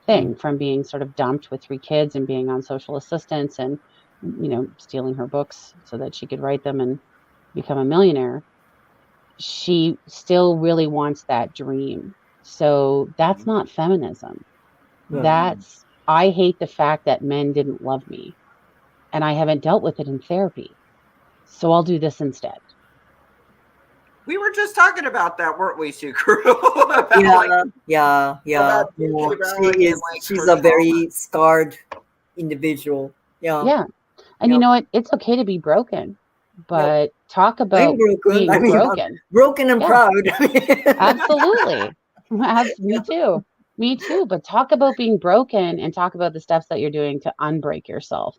thing from being sort of dumped with 3 kids and being on social assistance and, stealing her books so that she could write them and become a millionaire. she still really wants that dream. So that's not feminism. Right. I hate the fact that men didn't love me and I haven't dealt with it in therapy. So I'll do this instead. We were just talking about that, weren't we, Sukuru? About Yeah. about No, J.K. Rowling and like she's her a trauma. very scarred individual. Yeah. Yeah. And you know what? It's okay to be broken, Yep. but talk I'm about broken. being I'm broken. broken and Yeah, proud. absolutely. Me too. Me too. But talk about being broken and talk about the steps that you're doing to unbreak yourself.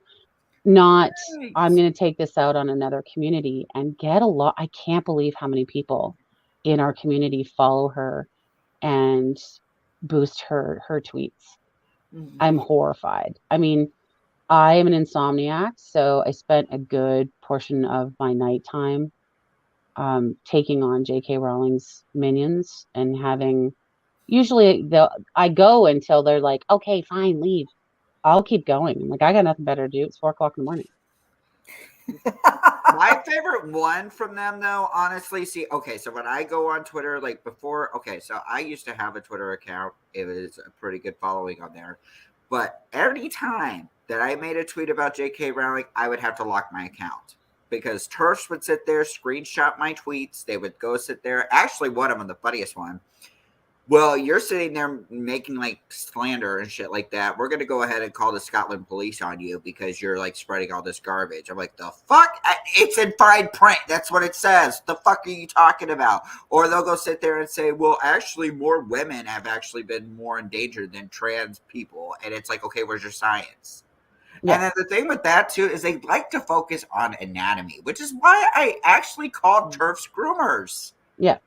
Not, Right. I'm going to take this out on another community and get a lot. I can't believe how many people in our community follow her and boost her tweets. I'm horrified. I mean, I am an insomniac, so I spent a good portion of my nighttime taking on J.K. Rowling's minions and having usually I go until they're like, okay, fine, leave. I'll keep going. I'm like, I got nothing better to do. It's 4 o'clock in the morning. My favorite one from them, though, honestly, see, okay, so when I go on Twitter, like before, okay, so I used to have a Twitter account. It was a pretty good following on there. But every time that I made a tweet about J.K. Rowling, I would have to lock my account because TERFs would sit there, screenshot my tweets. They would go sit there. Actually, one of them, the funniest one, well, you're sitting there making like slander and shit like that. We're going to go ahead and call the Scotland police on you because you're like spreading all this garbage. I'm like, the fuck? It's in fine print. That's what it says. The fuck are you talking about? Or they'll go sit there and say, well, actually, more women have actually been more endangered than trans people. And it's like, okay, where's your science? Yeah. And then the thing with that too is they like to focus on anatomy, which is why I actually called TERFs groomers. Yeah.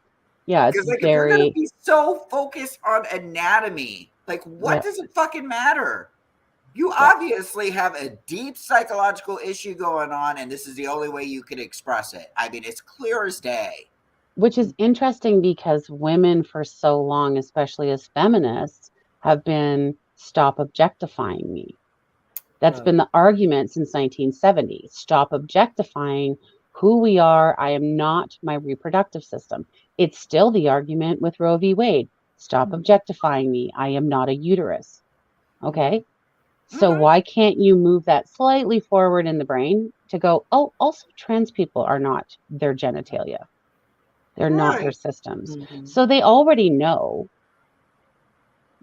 Yeah. It's Because like if you're gonna very, be so focused on anatomy, like what does it fucking matter? You obviously have a deep psychological issue going on, and this is the only way you can express it. I mean, it's clear as day. which is interesting because women for so long, especially as feminists, have been stop objectifying me. That's been the argument since 1970. Stop objectifying who we are. I am not my reproductive system. It's still the argument with Roe v. Wade. Stop objectifying me. I am not a uterus. Okay. So why can't you move that slightly forward in the brain to go, oh, also trans people are not their genitalia. They're not their systems. So they already know.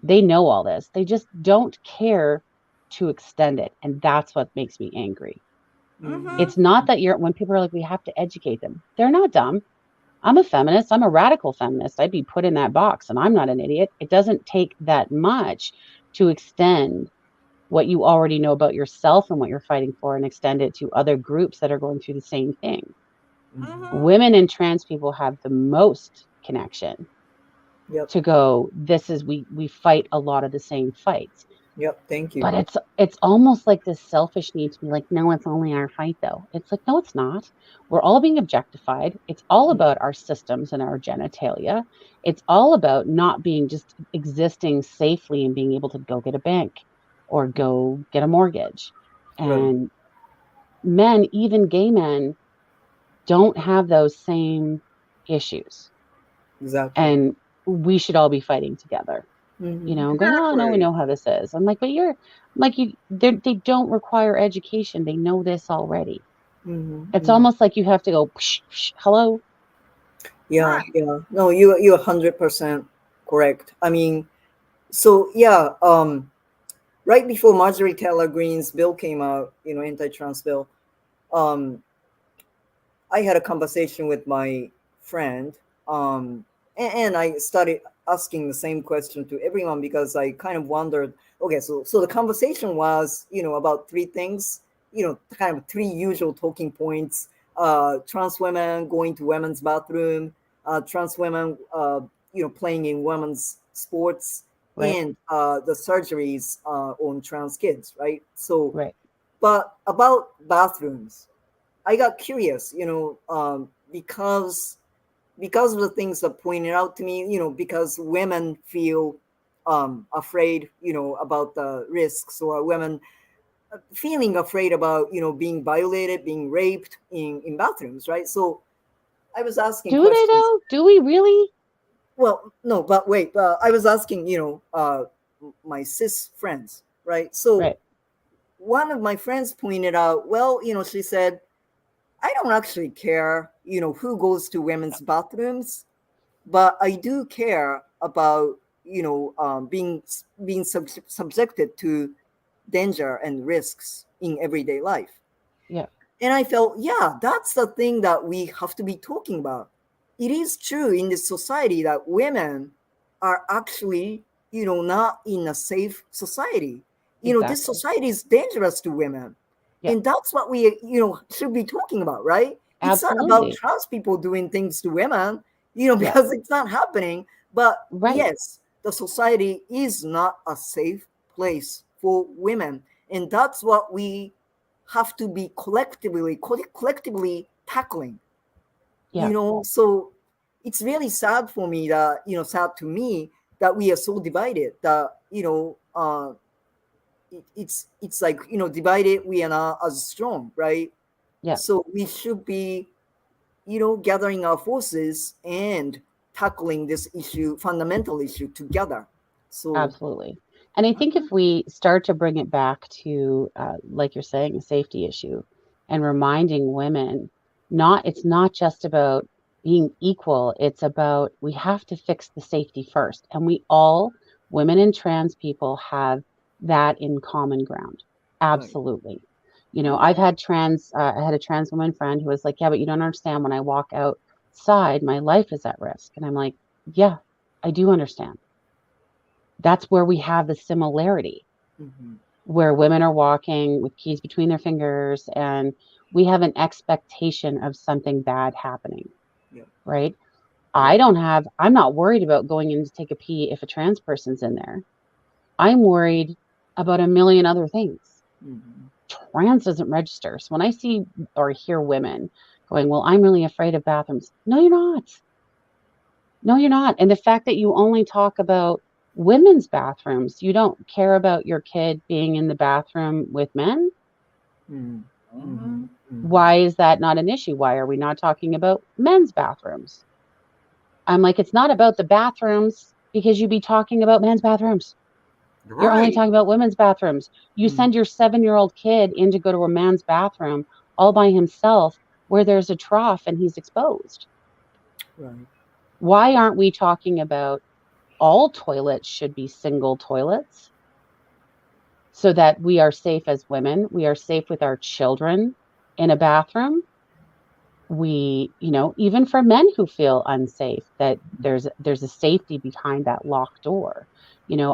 They know all this. They just don't care to extend it. And that's what makes me angry. It's not that when people are like, we have to educate them. They're not dumb. I'm a feminist. I'm a radical feminist. I'd be put in that box and I'm not an idiot. It doesn't take that much to extend what you already know about yourself and what you're fighting for and extend it to other groups that are going through the same thing. Women and trans people have the most connection to go, we fight a lot of the same fights. Thank you. But it's almost like this selfish need to be like, no, it's only our fight though. It's like, no, it's not. We're all being objectified. It's all about our systems and our genitalia. It's all about not being just existing safely and being able to go get a bank or go get a mortgage. And men, even gay men, don't have those same issues. Exactly. And we should all be fighting together. You know, going, oh no, we know how this is. I'm like, but they don't require education. They know this already. It's almost like you have to go, psh, psh, hello. Yeah. No, you're 100% correct. I mean, so right before Marjorie Taylor Greene's bill came out, anti-trans bill, I had a conversation with my friend, and I started asking the same question to everyone because I kind of wondered. Okay, so the conversation was, about three things, kind of three usual talking points: trans women going to women's bathroom, trans women, playing in women's sports, and the surgeries on trans kids, right? So, but about bathrooms, I got curious, because of the things that pointed out to me, because women feel afraid, about the risks, or women feeling afraid about, being violated, being raped in bathrooms, right? So I was asking Do questions. they though? Do we really? Well, no, but wait, I was asking, my cis friends, right? So Right. one of my friends pointed out, well, she said, I don't actually care, who goes to women's bathrooms, but I do care about, being subjected to danger and risks in everyday life. Yeah. And I felt, yeah, that's the thing that we have to be talking about. It is true in this society that women are actually, not in a safe society. This Exactly. society is dangerous to women. Yeah. And that's what we, should be talking about, right? It's not about Absolutely. trans people doing things to women, Yeah. because it's not happening. But Right. yes, the society is not a safe place for women. And that's what we have to be collectively tackling. Yeah. So it's really sad for me that, sad to me that we are so divided, that, it's like, divided we are not as strong, right? Yeah. So we should be, gathering our forces and tackling this issue, fundamental issue, together. So Absolutely. And I think if we start to bring it back to, like you're saying, a safety issue and reminding women, it's not just about being equal, it's about we have to fix the safety first. And we all, women and trans people, have that in common ground. right. Absolutely. I had a trans woman friend who was like, yeah, but you don't understand. When I walk outside, my life is at risk. And I'm like, yeah, I do understand. That's where we have the similarity, Mhm. where women are walking with keys between their fingers and we have an expectation of something bad happening, Yeah. right? Yeah. I'm not worried about going in to take a pee if a trans person's in there. I'm worried about a million other things. Mhm. Trans doesn't register. So when I see or hear women going, well, I'm really afraid of bathrooms. No, you're not. No, you're not. And the fact that you only talk about women's bathrooms, you don't care about your kid being in the bathroom with men? Mhm. Mhm. Mhm. Why is that not an issue? Why are we not talking about men's bathrooms? I'm like, it's not about the bathrooms because you'd be talking about men's bathrooms. You're only Right. talking about women's bathrooms. You Mhm. send your 7-year-old kid in to go to a man's bathroom all by himself where there's a trough and he's exposed. Right. Why aren't we talking about all toilets should be single toilets so that we are safe as women, we are safe with our children in a bathroom? Even for men who feel unsafe, that there's a safety behind that locked door.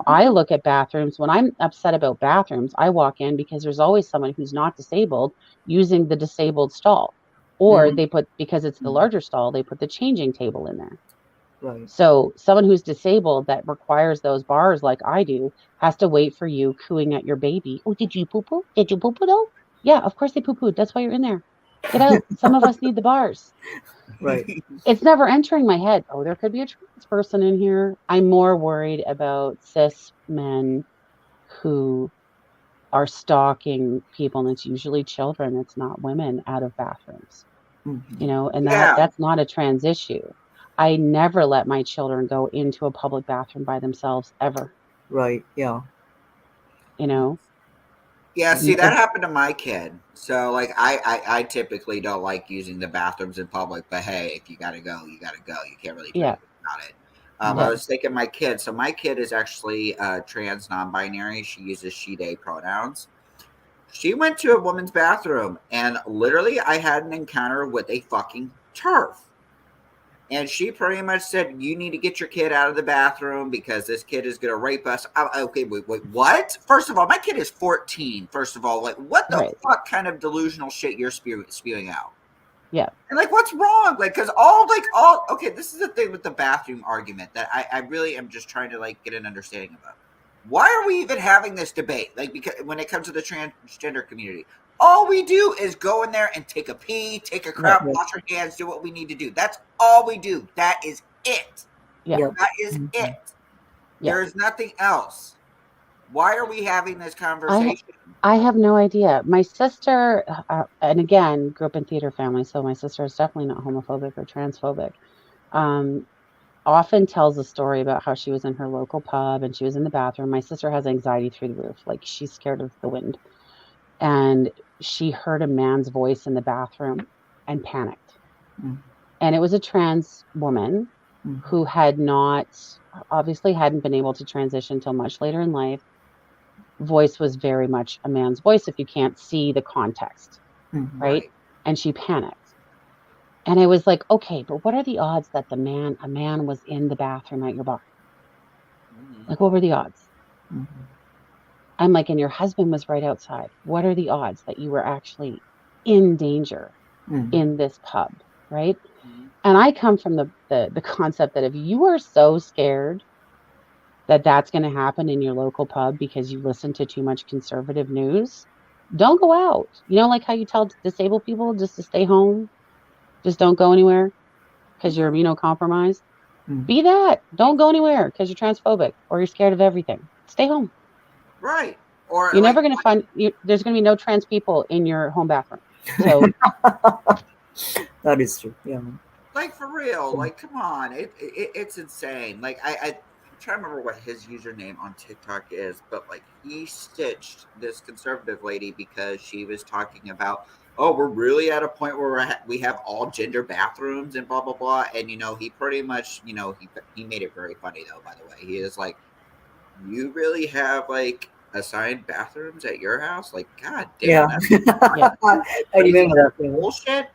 I look at bathrooms when I'm upset about bathrooms. I walk in because there's always someone who's not disabled using the disabled stall, or Mhm. they put, because it's the Mhm. larger stall, they put the changing table in there. Right. So someone who's disabled that requires those bars like I do has to wait for you cooing at your baby. Oh, did you poo poo? Did you poo poo though? Yeah, of course they poo pooed. That's why you're in there. Get out. Some of us need the bars. Right. It's never entering my head. Oh, there could be a trans person in here. I'm more worried about cis men who are stalking people, and it's usually children, it's not women, out of bathrooms. Mhm. And Yeah. that's not a trans issue. I never let my children go into a public bathroom by themselves ever. Right. Yeah. You know, Yeah, see, N- that it, happened to my kid. So, like, I typically don't like using the bathrooms in public, but hey, if you gotta go, you gotta go. You can't really do yeah, anything about it. I yeah, Mhm. was thinking my kid. So, my kid is actually trans non-binary. She uses she/they pronouns. She went to a woman's bathroom, and literally, I had an encounter with a fucking TERF. And she pretty much said, "You need to get your kid out of the bathroom because this kid is going to rape us." Okay, wait, what? First of all, my kid is 14. First of all, like, what the right, fuck kind of delusional shit you're spewing out? yeah, And like, what's wrong? Like, because okay, this is the thing with the bathroom argument that I really am just trying to like get an understanding about. Why are we even having this debate? Like, because when it comes to the transgender community, all we do is go in there and take a pee, take a right, crap, wash our hands, do what we need to do. That's all we do. That is it. yeah, Yep. That is Mhm. it. yeah, There is nothing else. Why are we having this conversation? I have no idea. My sister, and again, grew up in theater family, so my sister is definitely not homophobic or transphobic. Um, Often tells a story about how she was in her local pub and she was in the bathroom. My sister has anxiety through the roof, like she's scared of the wind, and she heard a man's voice in the bathroom and panicked. Mm. And it was a trans woman Mm. who had not, obviously hadn't been able to transition till much later in life. Voice was very much a man's voice if you can't see the context, Mm. right? Right. And she panicked. And I was like, okay, but what are the odds that a man was in the bathroom at your bar? Mhm. Like, what were the odds? Mm. I'm like, and your husband was right outside. What are the odds that you were actually in danger Mm. in this pub, right? Mhm. And I come from the concept that if you are so scared that that's going to happen in your local pub because you listen to too much conservative news, don't go out. You know, like how you tell disabled people just to stay home, just don't go anywhere because you're immunocompromised. Mm. Be that. Don't go anywhere because you're transphobic or you're scared of everything. Stay home. Right. Or You're like never going to find, there's going to be no trans people in your home bathroom. So, That is true. Yeah. like for real, Mm. like come on, it's insane. Like I'm trying to remember what his username on TikTok is, but like he stitched this conservative lady because she was talking about, oh, we're really at a point where we have all gender bathrooms and blah blah blah, and he pretty much he made it very funny though. By the way, he is like, you really have like assigned bathrooms at your house? Like, god damn, Yeah. that's yeah. I crazy remember that thing. bullshit.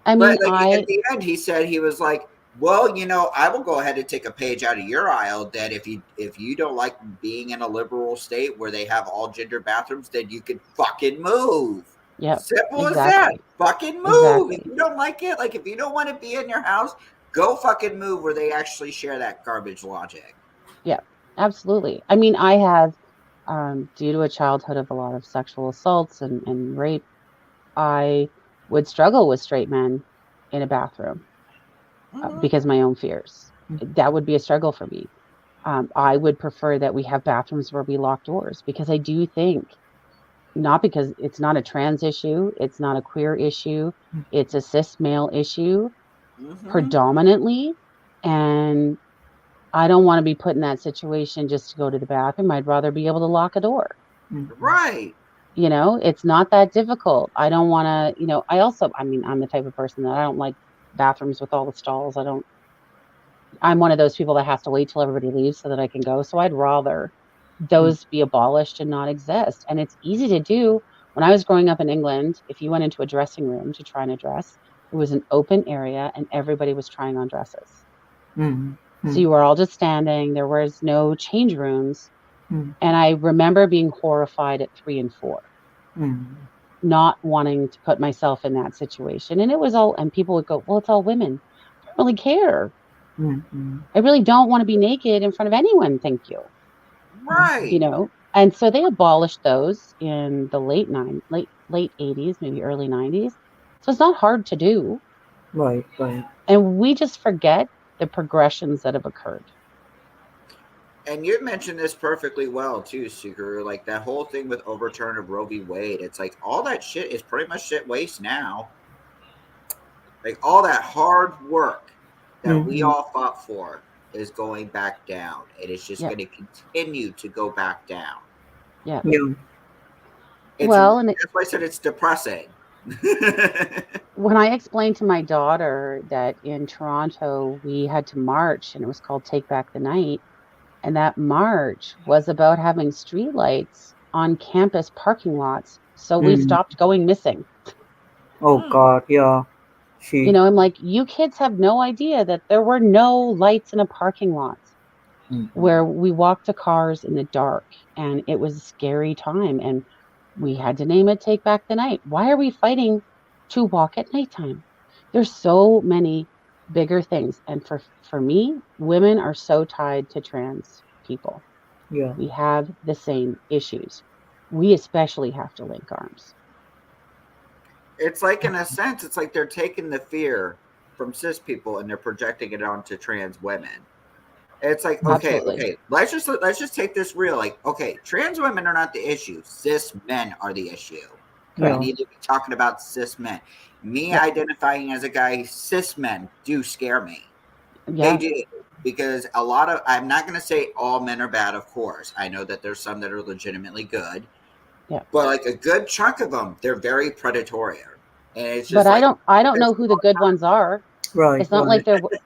I But mean, like at the end, he said he was like, "Well, I will go ahead and take a page out of your aisle. That if you don't like being in a liberal state where they have all gender bathrooms, then you can fucking move. yeah, Simple as that. exactly. Fucking move. If Exactly. you don't like it, like if you don't want to be in your house, go fucking move where they actually share that garbage logic." Yeah, absolutely. I mean, I have, due to a childhood of a lot of sexual assaults and rape, I would struggle with straight men in a bathroom Mm-hmm. because of my own fears. Mm. That would be a struggle for me. I would prefer that we have bathrooms where we lock doors because I do think, not because it's not a trans issue, it's not a queer issue, Mm. it's a cis male issue Mm-hmm. predominantly. And I don't want to be put in that situation just to go to the bathroom. I'd rather be able to lock a door. Mm. Right. It's not that difficult. I don't want to, I mean, I'm the type of person that I don't like bathrooms with all the stalls. I'm one of those people that has to wait till everybody leaves so that I can go. So I'd rather Mm. those be abolished and not exist. And it's easy to do. When I was growing up in England, if you went into a dressing room to try on a dress, it was an open area and everybody was trying on dresses. Mm. So Mm. you were all just standing. There was no change rooms. Mm. And I remember being horrified at 3 and 4, Mm. not wanting to put myself in that situation. And it was all, and people would go, well, it's all women. I don't really care. Mm. Mm. I really don't want to be naked in front of anyone. Thank you. Right. And so they abolished those in the late 80s, maybe early 90s. So it's not hard to do. Right. Right. And we just forget the progressions that have occurred. And you mentioned this perfectly well too, Suker. Like that whole thing with overturn of Roe v. Wade. It's like all that shit is pretty much shit waste now. Like all that hard work that we Mm. all fought for is going back down. And it's just Yeah. going to continue to go back down. Yeah. Yeah. Well, and That's why I said it's depressing. when I explained to my daughter that in Toronto we had to march and it was called Take Back the Night, and that march was about having streetlights on campus parking lots so we Mm. stopped going missing. Oh Hmm. God. Yeah. She. I'm like, you kids have no idea that there were no lights in a parking lot Mm. where we walked to cars in the dark, and it was a scary time, and we had to name it Take Back the Night. Why are we fighting to walk at nighttime? There's so many bigger things. And for me, women are so tied to trans people. Yeah. We have the same issues. We especially have to link arms. It's like, in a sense, it's like they're taking the fear from cis people and they're projecting it onto trans women. It's like, okay, Absolutely. let's just take this real. Like, okay, trans women are not the issue. Cis men are the issue. We Yeah. need to be talking about cis men. Me Yep. identifying as a guy, cis men do scare me. They Yeah. do. Because a lot of, I'm not going to say all men are bad, of course. I know that there's some that are legitimately good. Yeah. But like a good chunk of them, they're very predatory. And it's But just like, I don't know who the good ones are. Right. It's not like Right. they're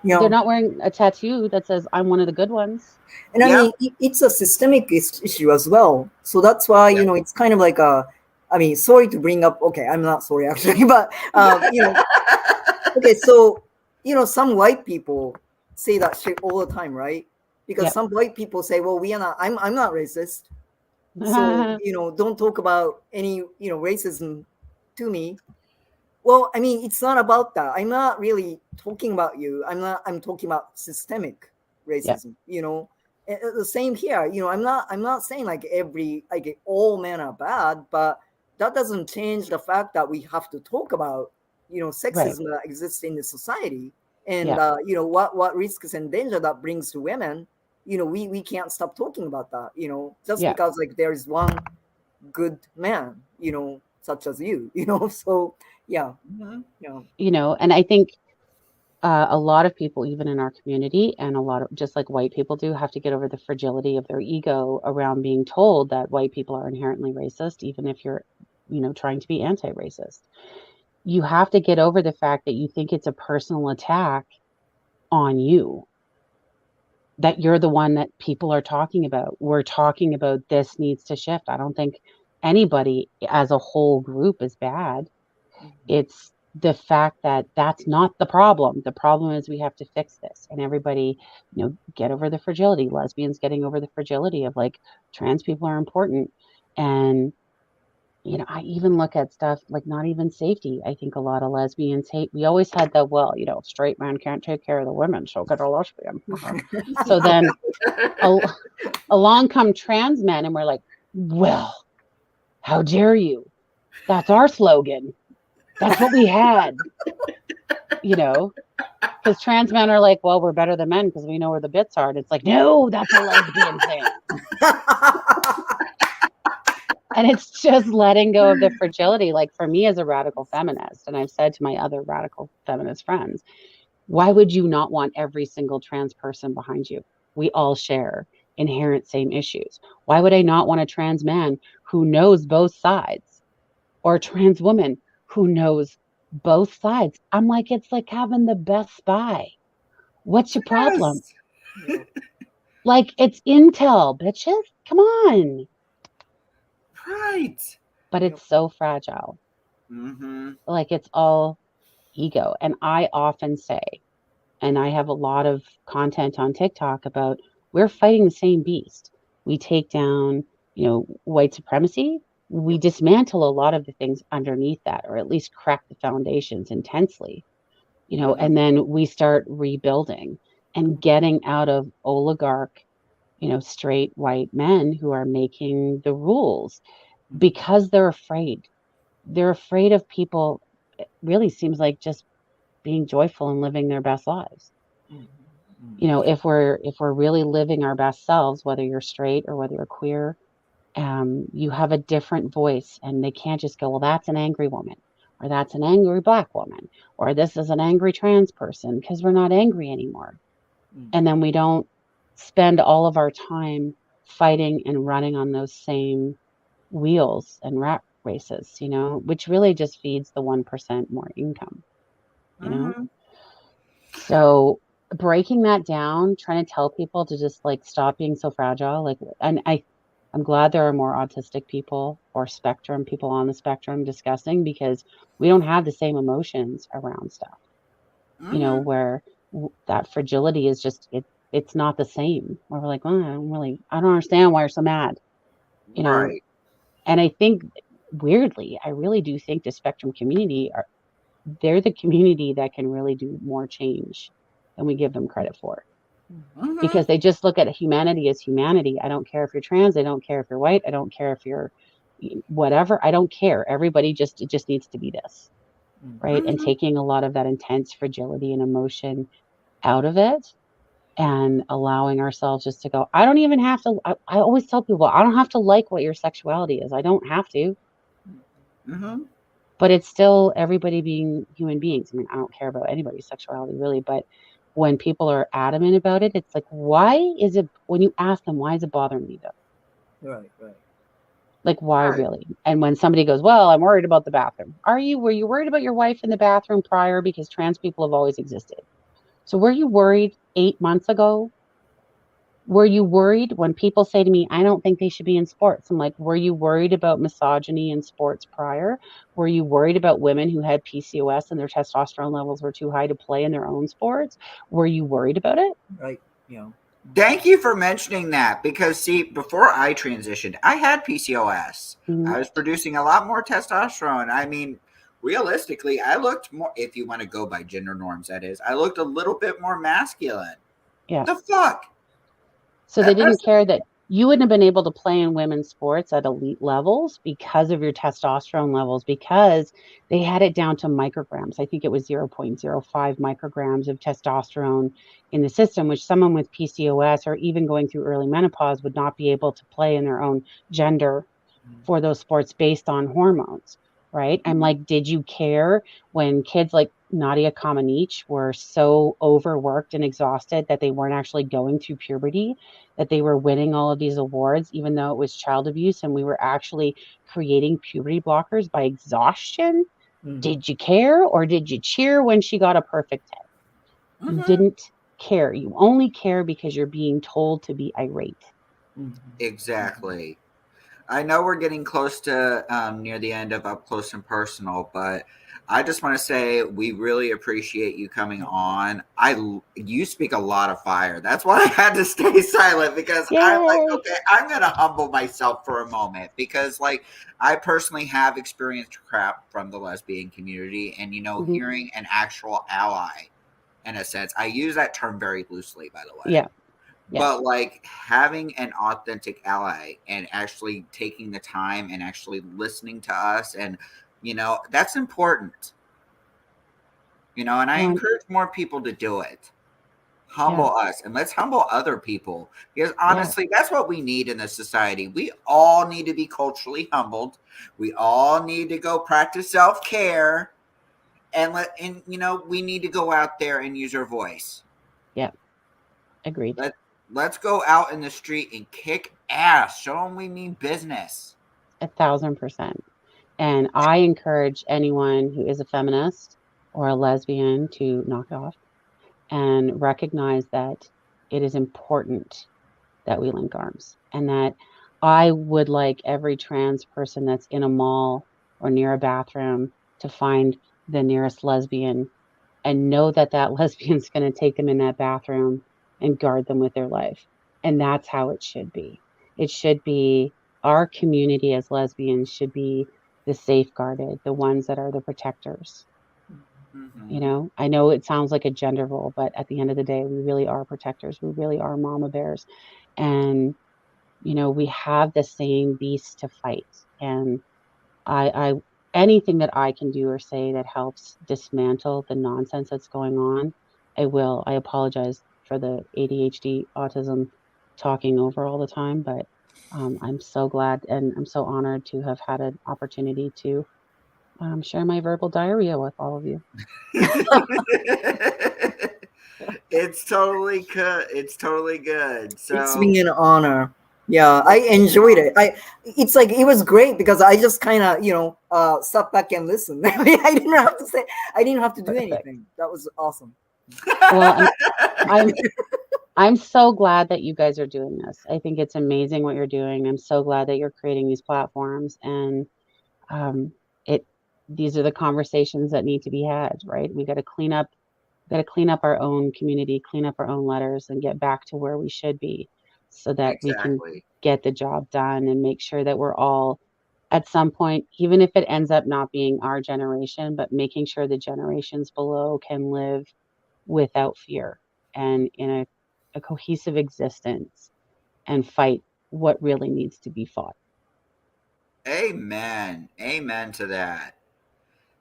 Yeah. not wearing a tattoo that says I'm one of the good ones. And I yeah, mean, it's a systemic issue as well. So that's why, yeah. it's kind of like a, I mean, sorry to bring up, okay, I'm not sorry actually, but, okay, so, some white people say that shit all the time, right? Because Yep. some white people say, well, I'm not racist. So, don't talk about any, racism to me. Well, I mean, it's not about that. I'm not really talking about you. I'm talking about systemic Yep. racism, The same here, I'm not saying like all men are bad, but that doesn't change the fact that we have to talk about, Right. sexism that exists in the society, and Yeah. what risks and danger that brings to women. We can't stop talking about that, just Yeah. because like there is one good man, such as you, so yeah. Mhm. Yeah. And I think a lot of people, even in our community, and a lot of just like white people do, have to get over the fragility of their ego around being told that white people are inherently racist, even if you're, trying to be anti-racist. You have to get over the fact that you think it's a personal attack on you, that you're the one that people are talking about. We're talking about this needs to shift. I don't think anybody as a whole group is bad. It's the fact that that's not the problem. The problem is we have to fix this, and everybody, get over the fragility. Lesbians getting over the fragility of like trans people are important. And I even look at stuff like not even safety. I think a lot of lesbians hate. We always had the, well, straight man can't take care of the women, so get a lesbian. So then along come trans men, and we're like, well, how dare you? That's our slogan. That's what we had, because trans men are like, well, we're better than men because we know where the bits are. And it's like, no, that's a lesbian thing. And it's just letting go of the fragility. Like for me as a radical feminist, and I've said to my other radical feminist friends, why would you not want every single trans person behind you? We all share inherent same issues. Why would I not want a trans man who knows both sides, or a trans woman who knows both sides? I'm like, it's like having the best spy. What's your problem? Yes. Like, it's intel, bitches. Come on. Right. But it's so fragile. Mm-hmm. Like, it's all ego. And I often say, and I have a lot of content on TikTok about, we're fighting the same beast. We take down, white supremacy. We dismantle a lot of the things underneath that, or at least crack the foundations intensely, Mm-hmm. and then we start rebuilding and getting out of oligarch, straight white men who are making the rules because they're afraid. They're afraid of people. It really seems like just being joyful and living their best lives. If we're really living our best selves, whether you're straight or whether you're queer, you have a different voice, and they can't just go, well, that's an angry woman, or that's an angry black woman, or this is an angry trans person, because we're not angry anymore. And then we don't spend all of our time fighting and running on those same wheels and rat races, which really just feeds the 1% more income, you know? Mm-hmm. So breaking that down, trying to tell people to just like stop being so fragile, like, and I'm glad there are more autistic people or spectrum people on the spectrum discussing, because we don't have the same emotions around stuff, Mm-hmm. where that fragility is just it's not the same. Where we're like, oh, I don't understand why you're so mad, you know. Right. And I think weirdly, I really do think the spectrum community they're the community that can really do more change than we give them credit for, Mm-hmm. because they just look at humanity as humanity. I don't care if you're trans, I don't care if you're white, I don't care if you're whatever, I don't care. Everybody it just needs to be this, right? And Mm-hmm. taking a lot of that intense fragility and emotion out of it, and allowing ourselves just to go, I don't even have to, I always tell people, I don't have to like what your sexuality is. I don't have to, Mm-hmm. but it's still everybody being human beings. I mean, I don't care about anybody's sexuality really, but when people are adamant about it, it's like, why is it, when you ask them, why is it bothering you though? Right. Like, why Right. really? And when somebody goes, well, I'm worried about the bathroom. Were you worried about your wife in the bathroom prior? Because trans people have always existed. So were you worried 8 months ago? Were you worried when people say to me, I don't think they should be in sports? I'm like, were you worried about misogyny in sports prior? Were you worried about women who had PCOS and their testosterone levels were too high to play in their own sports? Were you worried about it? Right. Yeah. Thank you for mentioning that because, see, before I transitioned, I had PCOS. Mm-hmm. I was producing a lot more testosterone. I mean, realistically, I looked more, if you want to go by gender norms, that is, I looked a little bit more masculine. Yeah. The fuck? So they That's didn't care that you wouldn't have been able to play in women's sports at elite levels because of your testosterone levels, because they had it down to micrograms. I think it was 0.05 micrograms of testosterone in the system, which someone with PCOS or even going through early menopause would not be able to play in their own gender for those sports based on hormones, right? I'm like, did you care when kids like Nadia Comaneci were so overworked and exhausted that they weren't actually going through puberty, that they were winning all of these awards, even though it was child abuse and we were actually creating puberty blockers by exhaustion? Did you care, or did you cheer when she got a perfect 10? You mm-hmm. didn't care. You only care because you're being told to be irate. Exactly. I know we're getting close to near the end of Up Close and Personal, but I just want to say we really appreciate you coming on. You speak a lot of fire. That's why I had to stay silent because I'm like, Yay! okay, I'm gonna humble myself for a moment because, like, I personally have experienced crap from the lesbian community, and Mm-hmm. hearing an actual ally, in a sense, I use that term very loosely, by the way. Yeah. But like having an authentic ally and actually taking the time and actually listening to us, and that's important. And I encourage more people to do it. Humble us, and let's humble other people, because honestly, that's what we need in this society. We all need to be culturally humbled. We all need to go practice self-care, and we need to go out there and use our voice. Yeah. Agreed. Let's go out in the street and kick ass. Show them we mean business. 1,000%. And I encourage anyone who is a feminist or a lesbian to knock it off and recognize that it is important that we link arms, and that I would like every trans person that's in a mall or near a bathroom to find the nearest lesbian and know that that lesbian's going to take them in that bathroom and guard them with their life. And that's how it should be. It should be, our community as lesbians should be the safeguarded, the ones that are the protectors. Mm-hmm. I know it sounds like a gender role, but at the end of the day, we really are protectors. We really are mama bears. And, we have the same beast to fight. And I anything that I can do or say that helps dismantle the nonsense that's going on, I will. I apologize for the ADHD autism talking over all the time, but I'm so glad and I'm so honored to have had an opportunity to share my verbal diarrhea with all of you. It's totally good. It's totally good. It's So been an honor. Yeah, I enjoyed it. It's like it was great because I just kind of sat back and listened. I mean, I didn't have to do Perfect. anything. That was awesome. Well, I'm so glad that you guys are doing this. I think it's amazing what you're doing. I'm so glad that you're creating these platforms, and um, it these are the conversations that need to be had, right? We got to clean up our own community, clean up our own letters, and get back to where we should be, so that we can exactly. get the job done and make sure that we're all at some point, even if it ends up not being our generation, but making sure the generations below can live without fear and in a cohesive existence and fight what really needs to be fought. Amen. Amen to that.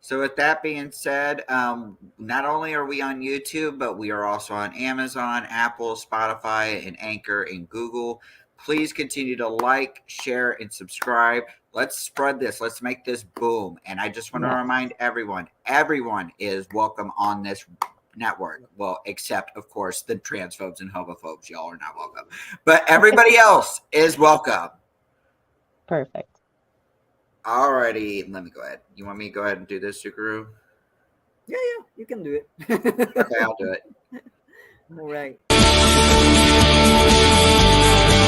So with that being said, not only are we on YouTube, but we are also on Amazon, Apple, Spotify, and Anchor, and Google. Please continue to like, share, and subscribe. Let's spread this. Let's make this boom. And I just want to remind everyone is welcome on this network. Well, except, of course, the transphobes and homophobes. Y'all are not welcome. But everybody else is welcome. Perfect. Alrighty, let me go ahead. You want me to go ahead and do this, Sukaru? Yeah, you can do it. Okay, I'll do it.